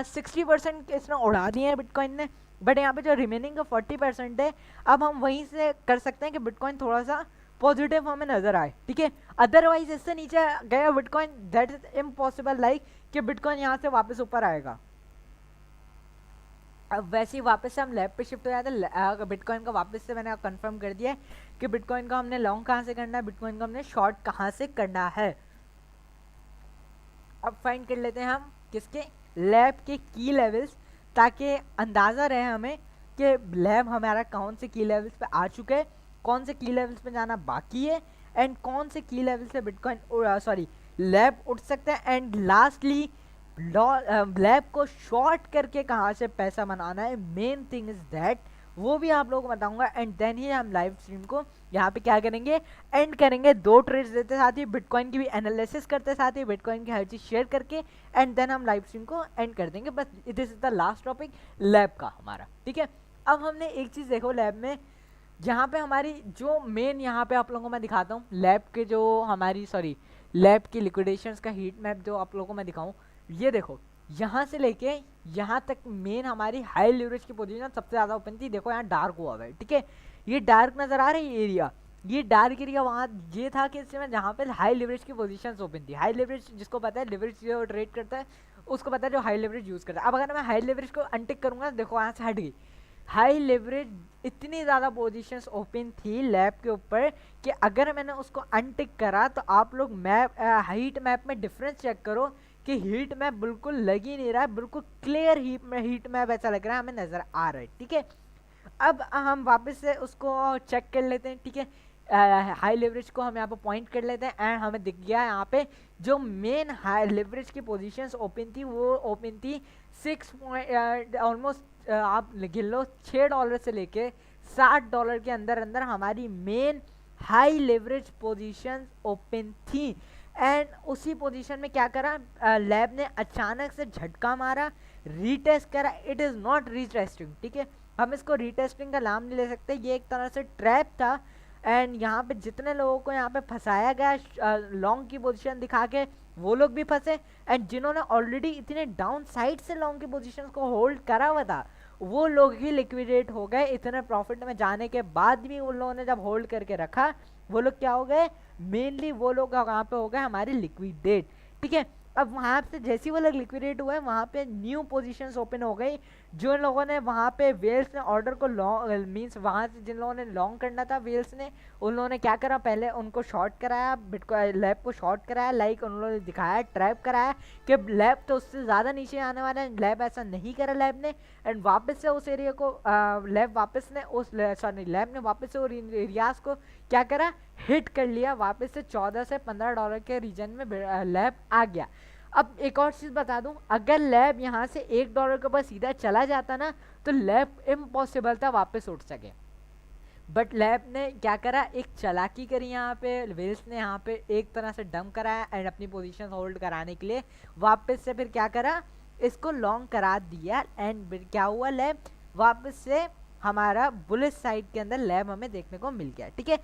60% इसने उड़ा दिए हैं बिटकॉइन ने, बट यहाँ पे जो रिमेनिंग का 40% है, अब हम वहीं से कर सकते हैं कि बिटकॉइन थोड़ा सा पॉजिटिव हमें नजर आए, ठीक है। अदरवाइज इससे नीचे गया bitcoin, that is impossible, like कि बिटकॉइन यहाँ से वापस ऊपर आएगा। अब वैसे ही वापस से हम लैब पे शिफ्ट हो जाते हैं। बिटकॉइन का वापस से मैंने कंफर्म कर दिया है कि बिटकॉइन को हमने लॉन्ग कहाँ से करना है, बिटकॉइन को हमने शॉर्ट कहाँ से करना है। अब फाइंड कर लेते हैं हम किसके, लैब के की लेवल्स, ताकि अंदाज़ा रहे हमें कि लैब हमारा कौन से की लेवल्स पे आ चुके हैं, कौन से की लेवल्स पे जाना बाकी है एंड कौन से की लेवल से बिटकॉइन लैब उठ सकते हैं, एंड लास्टली लैब को शॉर्ट करके कहाँ से पैसा बनाना है। मेन थिंग इज दैट, वो भी आप लोगों को बताऊंगा एंड देन ही हम लाइव स्ट्रीम को यहाँ पे क्या करेंगे, एंड करेंगे। 2 ट्रेड्स देते साथ ही बिटकॉइन की भी एनालिसिस करते साथ ही बिटकॉइन की हर चीज़ शेयर करके एंड देन हम लाइव स्ट्रीम को एंड कर देंगे। बस this is the last topic lab का हमारा, ठीक है। अब हमने एक चीज़ देखो लैब में, जहाँ पे हमारी जो मेन यहाँ पे आप लोगों को मैं दिखाता हूँ लैब के जो हमारी लैब की लिक्विडेशंस का हीट मैप जो आप लोगों को मैं दिखाऊँ, ये देखो यहाँ से लेके यहाँ तक मेन हमारी हाई लिवरेज की पोजीशन सबसे ज़्यादा ओपन थी। देखो यहाँ डार्क हुआ हुआ है, ठीक है, ये डार्क नज़र आ रही है एरिया, ये डार्क एरिया वहाँ ये था कि इसमें जहाँ पे हाई लिवरेज की पोजीशंस ओपन थी। हाई लिवरेज जिसको पता है, लिवरेज जो ट्रेड करता है उसको पता है, जो हाई लिवरेज यूज़ करता है। अब अगर मैं हाई लिवरेज को अनटिक करूँगा, देखो यहाँ से हट गई हाई लिवरेज, इतनी ज़्यादा पोजीशंस ओपन थी लैब के ऊपर कि अगर मैंने उसको अनटिक करा तो आप लोग मैप हीट मैप में डिफरेंस चेक करो कि हीट मैप बिल्कुल लग ही नहीं रहा है, बिल्कुल क्लियर हीट मैप ऐसा लग रहा है हमें नज़र आ रहा है, ठीक है। अब हम वापस से उसको चेक कर लेते हैं, ठीक है, हाई लेवरेज को हम यहाँ पे पॉइंट कर लेते हैं एंड हमें दिख गया यहाँ पे जो मेन हाई लेवरेज की पोजीशंस ओपन थी वो ओपन थी 6 ऑलमोस्ट आप गिन लो $6 से लेके $60 के अंदर अंदर हमारी main high leverage positions open थी। एंड उसी पोजीशन में क्या करा, लैब ने अचानक से झटका मारा, रीटेस्ट करा। इट इज़ नॉट रीटेस्टिंग, ठीक है, हम इसको रीटेस्टिंग का नाम नहीं ले सकते, ये एक तरह से ट्रैप था। एंड यहाँ पे जितने लोगों को यहाँ पे फंसाया गया लॉन्ग की पोजीशन दिखा के, वो लोग भी फंसे। एंड जिन्होंने ऑलरेडी इतने डाउन साइड से लॉन्ग की पोजीशन को होल्ड करा हुआ था, वो लोग ही लिक्विडेट हो गए इतने प्रॉफिट में जाने के बाद भी। उन लोगों ने जब होल्ड करके रखा, वो लोग क्या हो गए, मेनली वो लोग कहाँ पे हो गए, हमारे लिक्विडेट। ठीक है, अब वहाँ से जैसे ही वो लोग लिक्विडेट हुए, वहाँ पे न्यू पोजीशंस ओपन हो गई। जो लोगों ने वहाँ पे वेल्स ने ऑर्डर को लॉन्ग मीन्स वहाँ से जिन लोगों ने लॉन्ग करना था वेल्स ने, उन लोगों ने क्या करा, पहले उनको शॉर्ट कराया, बिटकॉइन लैब को शॉर्ट कराया, लाइक उन लोगों ने दिखाया, ट्रैप कराया कि लैब तो उससे ज़्यादा नीचे आने वाला है। लैब ऐसा नहीं करा लैब ने, एंड वापस से उस एरिया को लैब वापस ने उस सॉरी लैब ने वापस से उस एरियाज को क्या करा, हिट कर लिया। वापस से 14 से 15 डॉलर के रीजन में लैब आ गया। अब एक और चीज़ बता दूं, अगर लैब यहाँ से $1 के ऊपर सीधा चला जाता ना, तो लैब इम्पॉसिबल था वापस उठ सके। बट लैब ने क्या करा, एक चालाकी करी यहाँ पे, वेल्स ने यहाँ पे एक तरह से डंप कराया एंड अपनी पोजीशन होल्ड कराने के लिए वापस से फिर क्या करा, इसको लॉन्ग करा दिया। एंड क्या हुआ, लैब वापस से हमारा बुलिश साइड के अंदर लैब हमें देखने को मिल गया। ठीक है,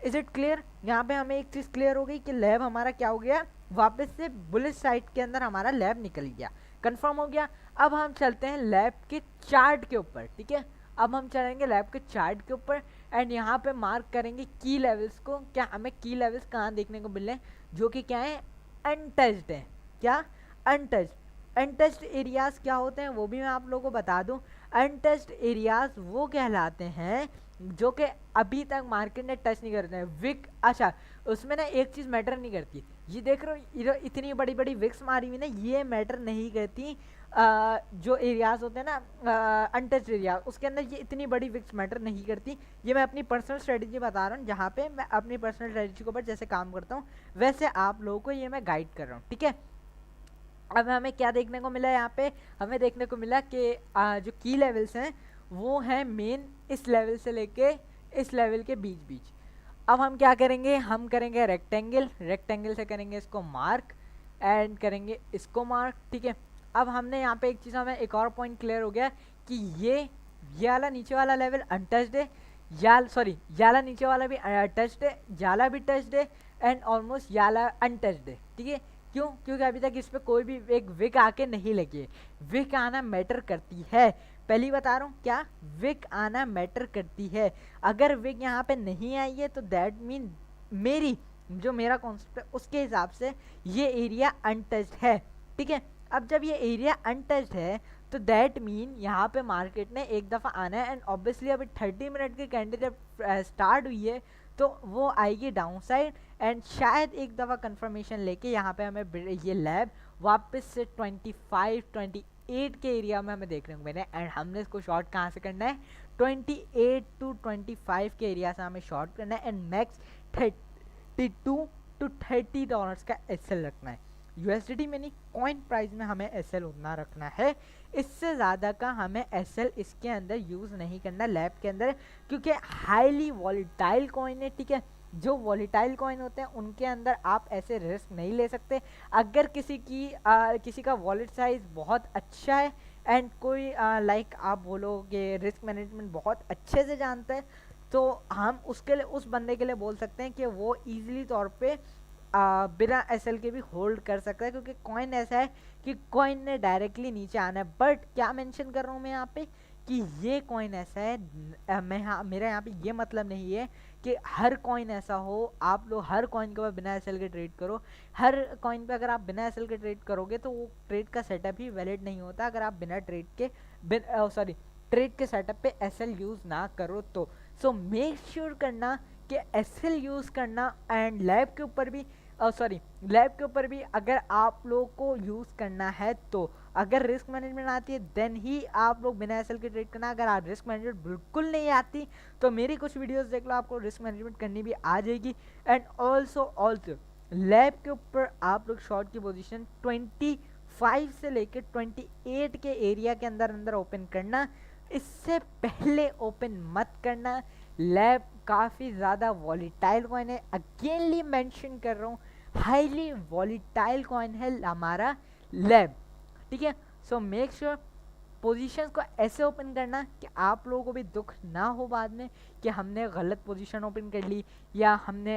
इज इट क्लियर? यहाँ पे हमें एक चीज़ क्लियर हो गई कि लैब हमारा क्या हो गया, वापस से बुलिश साइड के अंदर हमारा लैब निकल गया, कंफर्म हो गया। अब हम चलते हैं लैब के चार्ट के ऊपर। ठीक है, अब हम चलेंगे लैब के चार्ट के ऊपर एंड यहाँ पे मार्क करेंगे की लेवल्स को। क्या हमें की लेवल्स कहाँ देखने को मिले, जो कि क्या है, अनटच्ड है। क्या, अनटच्ड। अनटच्ड एरियाज क्या होते हैं वो भी मैं आप लोगों को बता दूं। अनटच्ड एरियाज वो कहलाते हैं जो कि अभी तक मार्केट ने टच नहीं करते हैं। विक, अच्छा उसमें ना एक चीज़ मैटर नहीं करती, ये देख रहे हो इतनी बड़ी बड़ी विक्स मारी हुई ना, ये मैटर नहीं करती। जो एरियाज होते हैं ना अनटच्ड एरिया, उसके अंदर ये इतनी बड़ी विक्स मैटर नहीं करती। ये मैं अपनी पर्सनल स्ट्रेटजी बता रहा हूँ, जहाँ पे मैं अपनी पर्सनल स्ट्रेटजी के ऊपर जैसे काम करता हूँ वैसे आप लोगों को ये मैं गाइड कर रहा हूँ। ठीक है, अब हमें क्या देखने को मिला, यहाँ पे हमें देखने को मिला कि जो की लेवल्स हैं वो हैं मेन इस लेवल से लेके इस लेवल के बीच बीच। अब हम क्या करेंगे, हम करेंगे रेक्टेंगल, रेक्टेंगल से करेंगे इसको मार्क एंड करेंगे इसको मार्क। ठीक है, अब हमने यहाँ पे एक चीज़, हमें एक और पॉइंट क्लियर हो गया कि ये वाला नीचे वाला लेवल अनटच्ड है, याला नीचे वाला भी टच्ड है, जाला भी टच्ड है एंड ऑलमोस्ट याला अनटच्ड है। ठीक है, क्यों, क्योंकि अभी तक इस पर कोई भी एक विक आके नहीं लगी है। विक आना मैटर करती है, पहली बता रहा हूँ, क्या विक आना मैटर करती है। अगर विक यहाँ पे नहीं आई है तो दैट मीन मेरा कॉन्सेप्ट है उसके हिसाब से ये एरिया अनटच्ड है। ठीक है, अब जब ये एरिया अनटच्ड है तो दैट मीन यहाँ पे मार्केट ने एक दफ़ा आना है एंड ऑब्वियसली अभी 30 मिनट की कैंडल जब स्टार्ट हुई है तो वो आएगी डाउन साइड एंड शायद एक दफ़ा कंफर्मेशन लेके यहाँ पे हमें ये लैब वापस से 25-28 के एरिया में हमें देखने को मिले। एंड हमने इसको शॉर्ट कहाँ से करना है, 28 to 25 के एरिया से हमें शॉर्ट करना है एंड मैक्स 32 to 30 डॉलर्स का एसएल रखना है। यूएसडीटी में नहीं, कॉइन प्राइस में हमें एसएल उतना रखना है, इससे ज़्यादा का हमें एसएल इसके अंदर यूज़ नहीं करना लैब के अंदर, क्योंकि हाईली वॉलेटाइल कॉइन है। ठीक है, जो वॉलेटाइल कॉइन होते हैं उनके अंदर आप ऐसे रिस्क नहीं ले सकते। अगर किसी का वॉलेट साइज बहुत अच्छा है एंड कोई लाइक आप बोलोगे रिस्क मैनेजमेंट बहुत अच्छे से जानता है, तो हम उसके लिए, उस बंदे के लिए बोल सकते हैं कि वो ईजिली तौर पे बिना एसएल के भी होल्ड कर सकता है, क्योंकि कॉइन ऐसा है कि कॉइन ने डायरेक्टली नीचे आना है। बट क्या मेंशन कर रहा हूँ मैं यहाँ पे कि ये कॉइन ऐसा है, मेरा यहाँ पे ये मतलब नहीं है कि हर कॉइन ऐसा हो, आप लोग हर कॉइन के ऊपर बिना एसएल के ट्रेड करो। हर कॉइन पे अगर आप बिना एसएल के ट्रेड करोगे तो वो ट्रेड का सेटअप ही वैलिड नहीं होता, अगर आप बिना ट्रेड के सेटअप पे एसएल यूज़ ना करो तो। सो मेक श्योर करना कि एसएल यूज़ करना एंड लैब के ऊपर भी लैब के ऊपर भी अगर आप लोग को यूज़ करना है तो अगर रिस्क मैनेजमेंट आती है देन ही आप लोग बिना एसएल के ट्रेड करना। अगर आप रिस्क मैनेजमेंट बिल्कुल नहीं आती तो मेरी कुछ वीडियोस देख लो, आपको रिस्क मैनेजमेंट करनी भी आ जाएगी। एंड ऑल्सो लैब के ऊपर आप लोग शॉर्ट की पोजीशन 25 से लेकर 28 के एरिया के अंदर ओपन करना, इससे पहले ओपन मत करना। लैब काफ़ी ज़्यादा वॉलीटाइल कॉइन है, अगेनली मेंशन कर रहा हूँ, हाईली वॉलीटाइल कॉइन है हमारा लैब। ठीक है, सो मेक श्योर पोजीशंस को ऐसे ओपन करना कि आप लोगों को भी दुख ना हो बाद में कि हमने गलत पोजीशन ओपन कर ली या हमने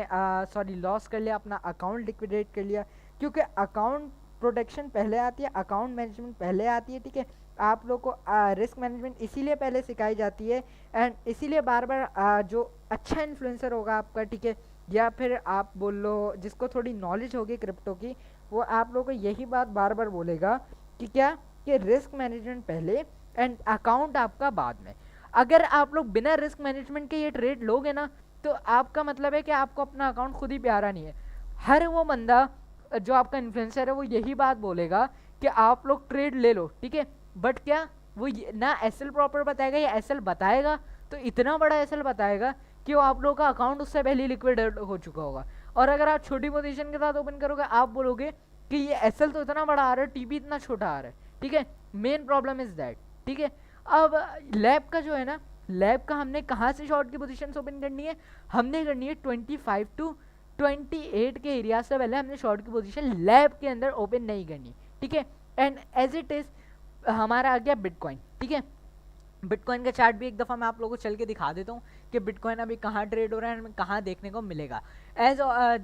लॉस कर लिया, अपना अकाउंट लिक्विडेट कर लिया, क्योंकि अकाउंट प्रोटेक्शन पहले आती है, अकाउंट मैनेजमेंट पहले आती है, ठीक है। आप लोग को रिस्क मैनेजमेंट इसीलिए पहले सिखाई जाती है, एंड इसीलिए बार बार जो अच्छा इन्फ्लुएंसर होगा आपका, ठीक है, या फिर आप बोल लो जिसको थोड़ी नॉलेज होगी क्रिप्टो की, वो आप लोगों को यही बात बार बार बोलेगा कि क्या, कि रिस्क मैनेजमेंट पहले एंड अकाउंट आपका बाद में। अगर आप लोग बिना रिस्क मैनेजमेंट के ये ट्रेड लोगे ना, तो आपका मतलब है कि आपको अपना अकाउंट खुद ही प्यारा नहीं है। हर वो बंदा जो आपका इन्फ्लुएंसर है वो यही बात बोलेगा कि आप लोग ट्रेड ले लो, ठीक है, बट क्या वो ना एसएल प्रॉपर बताएगा, या एसएल बताएगा तो इतना बड़ा एसएल बताएगा कि वो आप लोगों का अकाउंट उससे पहले लिक्विडेट हो चुका होगा। और अगर आप छोटी पोजीशन के साथ ओपन करोगे, आप बोलोगे कि ये एसएल तो इतना बड़ा आ रहा है, टीपी इतना छोटा आ रहा है, ठीक है। मेन प्रॉब्लम इज दैट, ठीक है। अब लैब का जो है ना, लैब का हमने कहाँ से शॉर्ट की पोजीशन ओपन करनी है, हमने करनी है 25 टू 28 के एरिया से पहले हमने शॉर्ट की पोजीशन लैब के अंदर ओपन नहीं करनी, ठीक है। एंड एज इट इज हमारा आ गया बिटकॉइन, ठीक है। बिटकॉइन का चार्ट भी एक दफ़ा मैं आप लोगों को चल के दिखा देता हूँ कि बिटकॉइन अभी कहाँ ट्रेड हो रहा है, हमें कहाँ देखने को मिलेगा।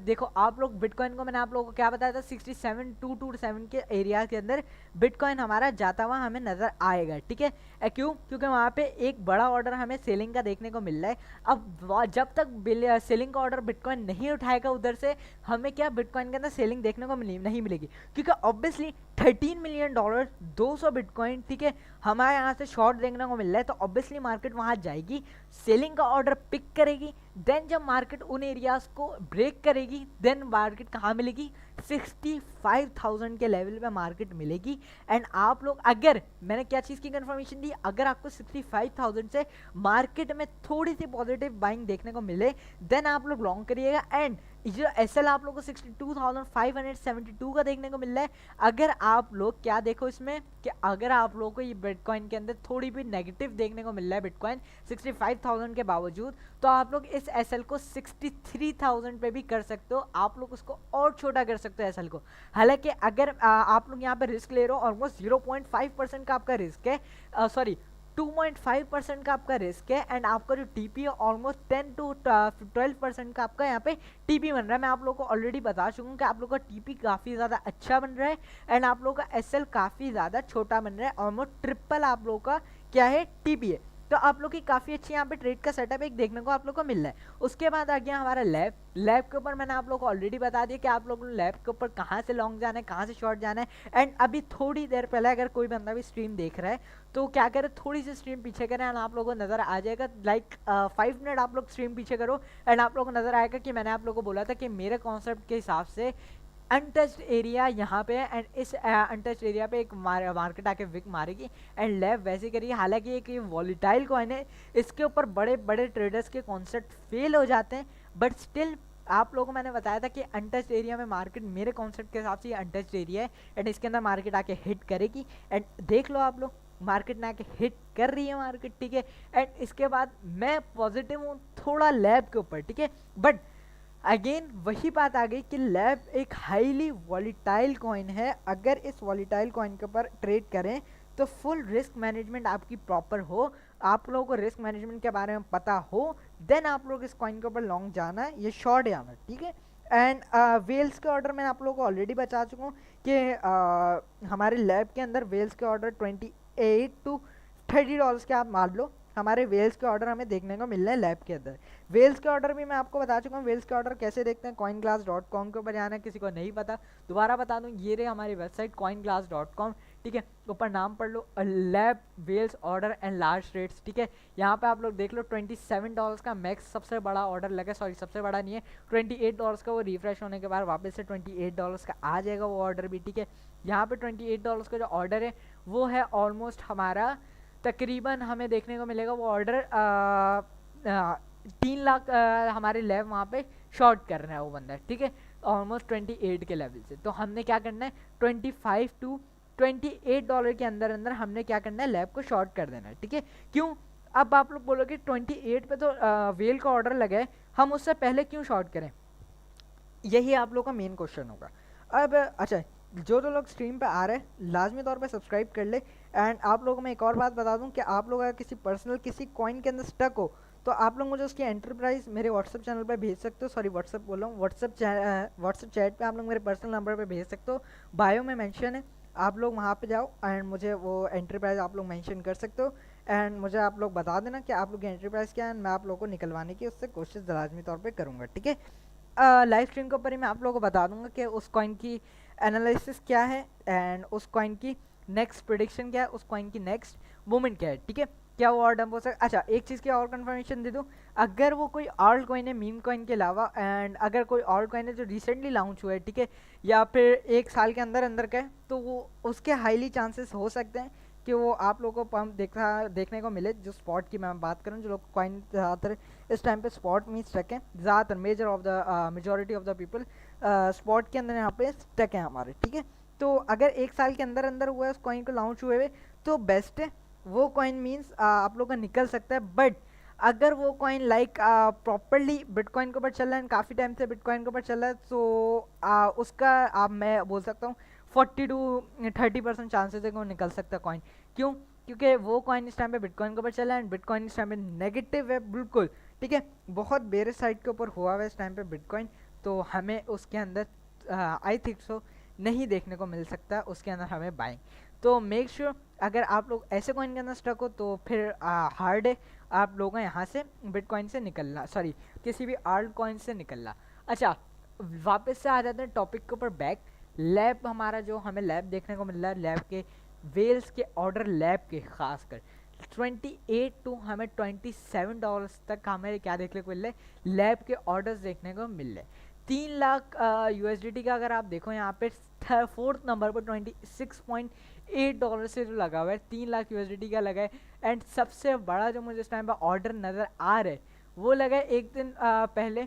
देखो आप लोग, बिटकॉइन को मैंने आप लोगों को क्या बताया था, 67,227 के एरिया के अंदर बिटकॉइन हमारा जाता हुआ हमें नज़र आएगा, ठीक है। क्यों? क्योंकि वहाँ पे एक बड़ा ऑर्डर हमें सेलिंग का देखने को मिल रहा है। अब जब तक सेलिंग का ऑर्डर बिटकॉइन नहीं उठाएगा उधर से, हमें क्या बिटकॉइन के अंदर सेलिंग देखने को नहीं मिलेगी, क्योंकि ऑब्वियसली $13 मिलियन 200 बिटकॉइन, ठीक है, हमारे यहाँ से शॉर्ट देखने को मिल रहा है। तो ऑब्वियसली मार्केट वहाँ जाएगी, सेलिंग का ऑर्डर पिक करेगी, देन जब मार्केट उन एरियाज को ब्रेक करेगी, देन मार्केट कहाँ मिलेगी, 65,000 के लेवल पे मार्केट मिलेगी। एंड आप लोग, अगर मैंने क्या चीज़ की कंफर्मेशन दी, अगर आपको 65,000 से मार्केट में थोड़ी सी पॉजिटिव बाइंग देखने को मिले, देन आप लोग लॉन्ग करिएगा। एंड जो एसएल आप लोगों को 62,572 का देखने को मिल रहा है, अगर आप लोग क्या देखो इसमें कि अगर आप लोगों को ये बिटकॉइन के अंदर थोड़ी भी नेगेटिव देखने को मिल रहा है बिटकॉइन 65,000 के बावजूद, तो आप लोग इस एसएल को 63,000 पे भी कर सकते हो, आप लोग उसको और छोटा कर सकते हो एसएल को। हालांकि अगर आप लोग यहाँ पे रिस्क ले रहे हो, ऑलमोस्ट 0.5% का आपका रिस्क है, 2.5% का आपका रिस्क है, एंड आपका जो टीपी है ऑलमोस्ट 10 to 12% का आपका यहाँ पे टीपी बन रहा है। मैं आप लोगों को ऑलरेडी बता चुका हूँ कि आप लोगों का टीपी काफ़ी ज़्यादा अच्छा बन रहा है, एंड आप लोगों का एसएल काफ़ी ज़्यादा छोटा बन रहा है, ऑलमोस्ट ट्रिपल आप लोगों का क्या है, टीपी है। तो आप लोग की काफ़ी अच्छी यहाँ पे ट्रेड का सेटअप एक देखने को आप लोग को मिल रहा है। उसके बाद आ गया हमारा लैब। लैब के ऊपर मैंने आप लोग को ऑलरेडी बता दिया कि आप लोग लैब के ऊपर कहाँ से लॉन्ग जाना है, कहाँ से शॉर्ट जाना है। एंड अभी थोड़ी देर पहले अगर कोई बंदा भी स्ट्रीम देख रहा है तो क्या करें, थोड़ी सी स्ट्रीम पीछे करें एंड आप लोगों को नज़र आ जाएगा, लाइक 5 मिनट आप लोग स्ट्रीम पीछे करो एंड आप लोगों को नज़र आएगा कि मैंने आप लोगों को बोला था कि मेरे कॉन्सेप्ट के हिसाब से अनटच्ड एरिया यहाँ पे है, एंड इस अनटच्ड एरिया पे एक मार्केट आके विक मारेगी एंड लैब वैसे करिए। हालांकि एक ये वॉलीटाइल कॉइन है, इसके ऊपर बड़े बड़े ट्रेडर्स के कॉन्सेप्ट फेल हो जाते हैं, बट स्टिल आप लोगों को मैंने बताया था कि अनटच्ड एरिया में मार्केट मेरे कॉन्सेप्ट के हिसाब से ये अनटच्ड एरिया है, एंड इसके अंदर मार्केट आके हिट करेगी। एंड देख लो आप लोग, मार्केट ने आके हिट कर रही है मार्केट, ठीक है। एंड इसके बाद मैं पॉजिटिव हूँ थोड़ा लैब के ऊपर, ठीक है, बट अगेन वही बात आ गई कि लैब एक हाईली वॉलीटाइल कॉइन है। अगर इस वॉलीटाइल कॉइन के ऊपर ट्रेड करें तो फुल रिस्क मैनेजमेंट आपकी प्रॉपर हो, आप लोगों को रिस्क मैनेजमेंट के बारे में पता हो, देन आप लोग इस कॉइन के ऊपर लॉन्ग जाना है, ये शॉर्ट जाना है, ठीक है। एंड वेल्स के ऑर्डर मैं आप लोगों को ऑलरेडी बता चुका हूँ कि हमारे लैब के अंदर वेल्स के ऑर्डर 28 to $30 के आप मान लो, हमारे वेल्स के ऑर्डर हमें देखने को मिल रहे हैं लैब के अंदर। वेल्स के ऑर्डर भी मैं आपको बता चुका हूँ, वेल्स के ऑर्डर कैसे देखते हैं, coinglass.com के ऊपर जाना है, किसी को नहीं पता दोबारा बता दूँ, ये रहे हमारी वेबसाइट coinglass.com, ठीक है। ऊपर नाम पढ़ लो, lab wells order and large rates, ठीक है। यहाँ पे आप लोग देख लो $27 का मैक्स सबसे बड़ा ऑर्डर लगा, सॉरी सबसे बड़ा नहीं है, $28 का, वो रिफ्रेश होने के बाद वापस से $28 का आ जाएगा वो ऑर्डर भी, ठीक है। यहाँ पे $28 का जो ऑर्डर है वो है ऑलमोस्ट हमारा तकरीबन हमें देखने को मिलेगा वो ऑर्डर 3 लाख हमारे लैब वहाँ पे शॉर्ट कर रहा है वो बंदा, ठीक है, ऑलमोस्ट 28 के लेवल से। तो हमने क्या करना है, 25 to $28 के अंदर अंदर हमने क्या करना है, लैब को शॉर्ट कर देना है, ठीक है। क्यों? अब आप लोग बोलोगे 28 पे तो वेल का ऑर्डर लगा है, हम उससे पहले क्यों शॉर्ट करें, यही आप लोग का मेन क्वेश्चन होगा। अब अच्छा जो जो लोग स्ट्रीम पे आ रहे हैं लाजमी तौर पे सब्सक्राइब कर ले। एंड आप लोगों को मैं एक और बात बता दूं कि आप लोग अगर किसी पर्सनल किसी कॉइन के अंदर स्टक हो तो आप लोग मुझे उसकी एंटरप्राइज मेरे व्हाट्सअप चैनल पे भेज सकते हो। सॉरी व्हाट्सअप बोल रहा हूँ, व्हाट्सअप चैट पे आप लोग मेरे पर्सनल नंबर पे भेज सकते हो, बायो में मेंशन है, आप लोग वहाँ पे जाओ एंड मुझे वो एंटरप्राइज आप लोग मेंशन कर सकते हो। एंड मुझे आप लोग बता देना कि आप लोग की एंटरप्राइज क्या है, मैं आप लोगों को निकलवाने की उससे कोशिश लाजमी तौर पर करूँगा। ठीक है, लाइव स्ट्रीम के ऊपर ही मैं आप लोगों को बता दूंगा कि उस कॉइन की एनालिसिस क्या है एंड उस कॉइन की नेक्स्ट प्रिडिक्शन क्या है, उस कॉइन की नेक्स्ट मूवमेंट क्या है। ठीक है, क्या वो और डंप हो सकता। अच्छा, एक चीज़ की और कंफर्मेशन दे दूँ, अगर वो कोई ऑल्ट कॉइन है मीम कॉइन के अलावा एंड अगर कोई ऑल्ट कॉइन है जो रिसेंटली लॉन्च हुआ है, ठीक है, या फिर एक साल के अंदर अंदर का है, तो वो उसके हाईली चांसेस हो सकते हैं कि वो आप लोगों को पंप देखने को मिले। जो स्पॉट की मैं बात करूँ, जो लोग कॉइन ज़्यादातर इस टाइम पे स्पॉट में स्टक हैं, ज़्यादातर majority of the people spot के अंदर यहाँ पे स्टक हैं हमारे। ठीक है, तो अगर एक साल के अंदर अंदर हुआ है उस कॉइन को लॉन्च हुए हुए तो बेस्ट है, वो कॉइन मीन्स आप लोग का निकल सकता है। बट अगर वो कॉइन लाइक प्रॉपरली बिटकॉइन के ऊपर चल रहा है, काफ़ी टाइम से बिटकॉइन के ऊपर चल रहा है, तो उसका मैं बोल सकता हूँ 40 to 30% चांसेस है कि वो निकल सकता है कॉइन। क्यों? क्योंकि वो कॉइन इस टाइम पे बिटकॉइन के ऊपर चला है एंड बिटकॉइन इस टाइम पे नेगेटिव है बिल्कुल। ठीक है, बहुत बेरिश साइड के ऊपर हुआ हुआ है इस टाइम पे बिटकॉइन, तो हमें उसके अंदर आई थिंक सो नहीं देखने को मिल सकता उसके अंदर हमें बाइंग। तो मेक श्योर अगर आप लोग ऐसे कॉइन के अंदर स्टक हो तो फिर हार्ड है आप लोगों को यहाँ से बिटकॉइन से निकलना, सॉरी किसी भी आल्ट कॉइन से निकलना। अच्छा, वापस से आ जाते हैं टॉपिक के ऊपर बैक। लैब हमारा जो हमें लैब देखने को मिल रहा है, लैब के वेल्स के ऑर्डर लैब के खासकर 28 टू हमें $27 तक हमें क्या देखने को मिल रहा है, लैब के ऑर्डर्स देखने को मिल रहे हैं। 3 लाख USDT का अगर आप देखो यहाँ पे फोर्थ नंबर पर $26.8 से जो लगा हुआ है, 3 लाख USDT का लगा है। एंड सबसे बड़ा जो मुझे इस टाइम पर ऑर्डर नज़र आ रहा है वो लगा है एक दिन पहले।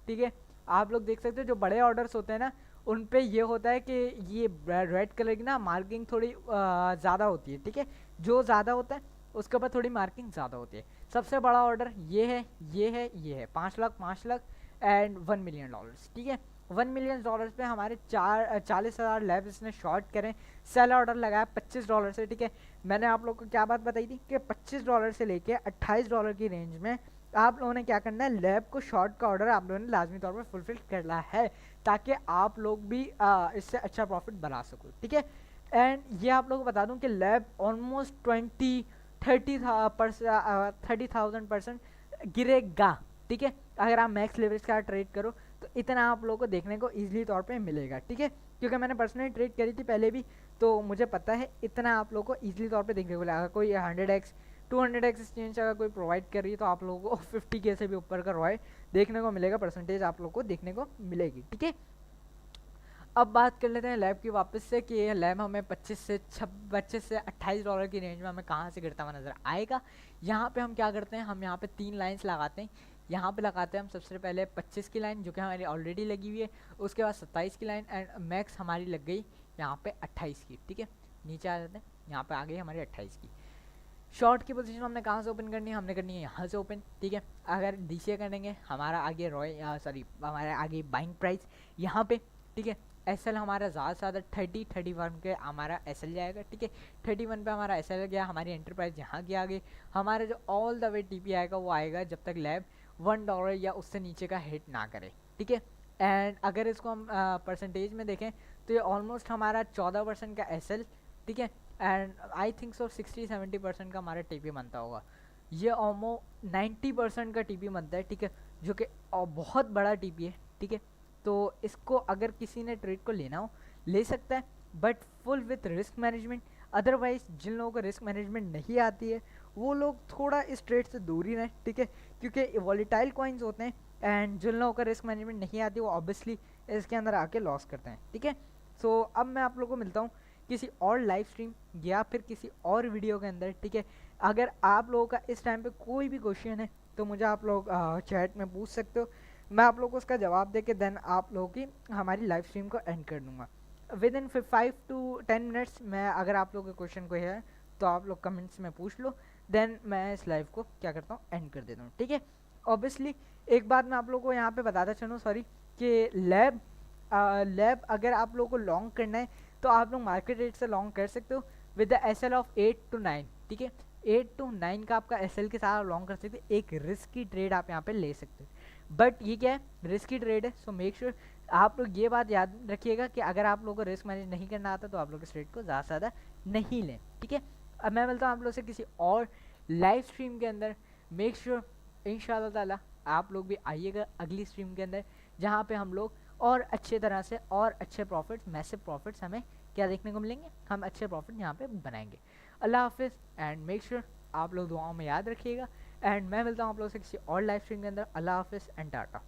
ठीक है, आप लोग देख सकते हो जो बड़े ऑर्डर्स होते हैं ना उन पे ये होता है कि ये रेड कलर की ना मार्किंग थोड़ी ज़्यादा होती है। ठीक है, जो ज़्यादा होता है उसके ऊपर थोड़ी मार्किंग ज़्यादा होती है। सबसे बड़ा ऑर्डर ये है, ये है, ये है 5 लाख एंड $1 मिलियन। ठीक है, $1 मिलियन पे हमारे 40,000 लैब इसने शॉर्ट करें, सेल ऑर्डर लगाया $25 से। ठीक है, मैंने आप लोग को क्या बात बताई थी कि $25 से लेके $28 की रेंज में आप लोगों ने क्या करना है, लैब को शॉर्ट का ऑर्डर आप लोगों ने लाजमी तौर पर फुलफिल करना है ताकि आप लोग भी इससे अच्छा प्रॉफिट बना सको। ठीक है, एंड ये आप लोगों को बता दूं कि लैब ऑलमोस्ट 30,000% गिरेगा। ठीक है, अगर आप मैक्स लेवरेज का ट्रेड करो तो इतना आप लोगों को देखने को ईजिली तौर पे मिलेगा। ठीक है, क्योंकि मैंने पर्सनली ट्रेड करी थी पहले भी, तो मुझे पता है इतना आप लोगों को ईजिली तौर पे देखने को मिलेगा। कोई 100x 200x एक्सचेंज अगर कोई प्रोवाइड कर रही है तो आप लोगों को 50K से भी ऊपर का रॉय देखने को मिलेगा, परसेंटेज आप लोग को देखने को मिलेगी। ठीक है, अब बात कर लेते हैं लैब की वापस से कि ये लैब हमें 25 से $28 की रेंज में हमें कहाँ से गिरता हुआ नज़र आएगा। यहाँ पे हम क्या करते हैं, हम यहाँ पे 3 लाइन्स लगाते हैं। यहाँ पे लगाते हैं हम सबसे पहले 25 की लाइन जो कि हमारी ऑलरेडी लगी हुई है, उसके बाद 27 की लाइन एंड मैक्स हमारी लग गई यहाँ पे 28 की। ठीक है, नीचे आ जाते हैं, यहाँ पे आ गई हमारी 28 की। शॉर्ट की पोजीशन हमने कहाँ से ओपन करनी है, हमने करनी है यहाँ से ओपन। ठीक है, अगर डीसीए करेंगे हमारा आगे हमारे आगे बाइंग प्राइस यहाँ पे। ठीक है, एसएल हमारा ज़्यादा से ज़्यादा 31 के हमारा एसएल जाएगा। ठीक है, 31 पे हमारा एसएल गया, हमारी एंटरप्राइज यहाँ की आगे, हमारा जो ऑल द वे टीपी आएगा वो आएगा जब तक लैब $1 या उससे नीचे का हिट ना करे। ठीक है, एंड अगर इसको हम परसेंटेज में देखें तो ये ऑलमोस्ट हमारा 14% का एसएल। ठीक है, एंड आई थिंक सो 60-70% का हमारा टीपी बनता होगा, ये ऑलमोस्ट 90% का टीपी बनता है। ठीक है, जो कि बहुत बड़ा टीपी है। ठीक है, तो इसको अगर किसी ने ट्रेड को लेना हो ले सकता है, but full with risk management. Otherwise जिन लोगों को रिस्क मैनेजमेंट नहीं आती है वो लोग थोड़ा इस ट्रेड से दूर ही रहें। ठीक है, क्योंकि वॉलेटाइल कॉइन्स होते हैं एंड जिन लोगों को रिस्क मैनेजमेंट नहीं आती वो ऑब्वियसली इसके अंदर आके लॉस करते हैं। ठीक है, सो अब मैं आप लोगों को मिलता हूँ किसी और लाइव स्ट्रीम या फिर किसी और वीडियो के अंदर। ठीक है, अगर आप लोगों का इस टाइम पे कोई भी क्वेश्चन है तो मुझे आप लोग चैट में पूछ सकते हो, मैं आप लोगों को उसका जवाब दे के देन आप लोगों की हमारी लाइव स्ट्रीम को एंड कर दूंगा विद इन 5 to 10 मिनट्स में। अगर आप लोगों के क्वेश्चन कोई है तो आप लोग कमेंट्स में पूछ लो, देन मैं इस लाइव को क्या करता हूँ एंड कर देता हूँ। ठीक है, ऑब्वियसली एक बात मैं आप लोगों को यहाँ पे बताता चलूँ, सॉरी, कि लैब अगर आप लोगों को लॉन्ग करना है तो आप लोग मार्केट रेट से लॉन्ग कर सकते हो with the S L of 8 to 9, ठीक है। 8 to 9 का आपका एस एल के साथ लॉन्ग कर सकते हो, एक रिस्क की ट्रेड आप यहाँ पे ले सकते हो। बट ये क्या है, रिस्क की ट्रेड है, सो मेक श्योर आप लोग ये बात याद रखिएगा कि अगर आप लोगों को रिस्क मैनेज नहीं करना आता तो आप लोग इस ट्रेड को ज़्यादा से ज़्यादा नहीं लें, ठीक है। अब मैं मिलता हूँ आप लोग से किसी और लाइव स्ट्रीम के अंदर। मेक श्योर इंशाल्लाह ताला आप लोग भी आइएगा अगली स्ट्रीम के अंदर, जहाँ पे हम लोग और अच्छे तरह से और अच्छे प्रॉफिट्स, मैसिव प्रॉफिट्स हमें क्या देखने को मिलेंगे, हम अच्छे प्रॉफिट यहाँ पे बनाएंगे। अल्लाह हाफिज़ एंड मेक श्योर आप लोग दुआओं में याद रखिएगा। एंड मैं मिलता हूँ आप लोग से किसी और लाइव स्ट्रीम के अंदर। अल्लाह हाफिज़ एंड टाटा।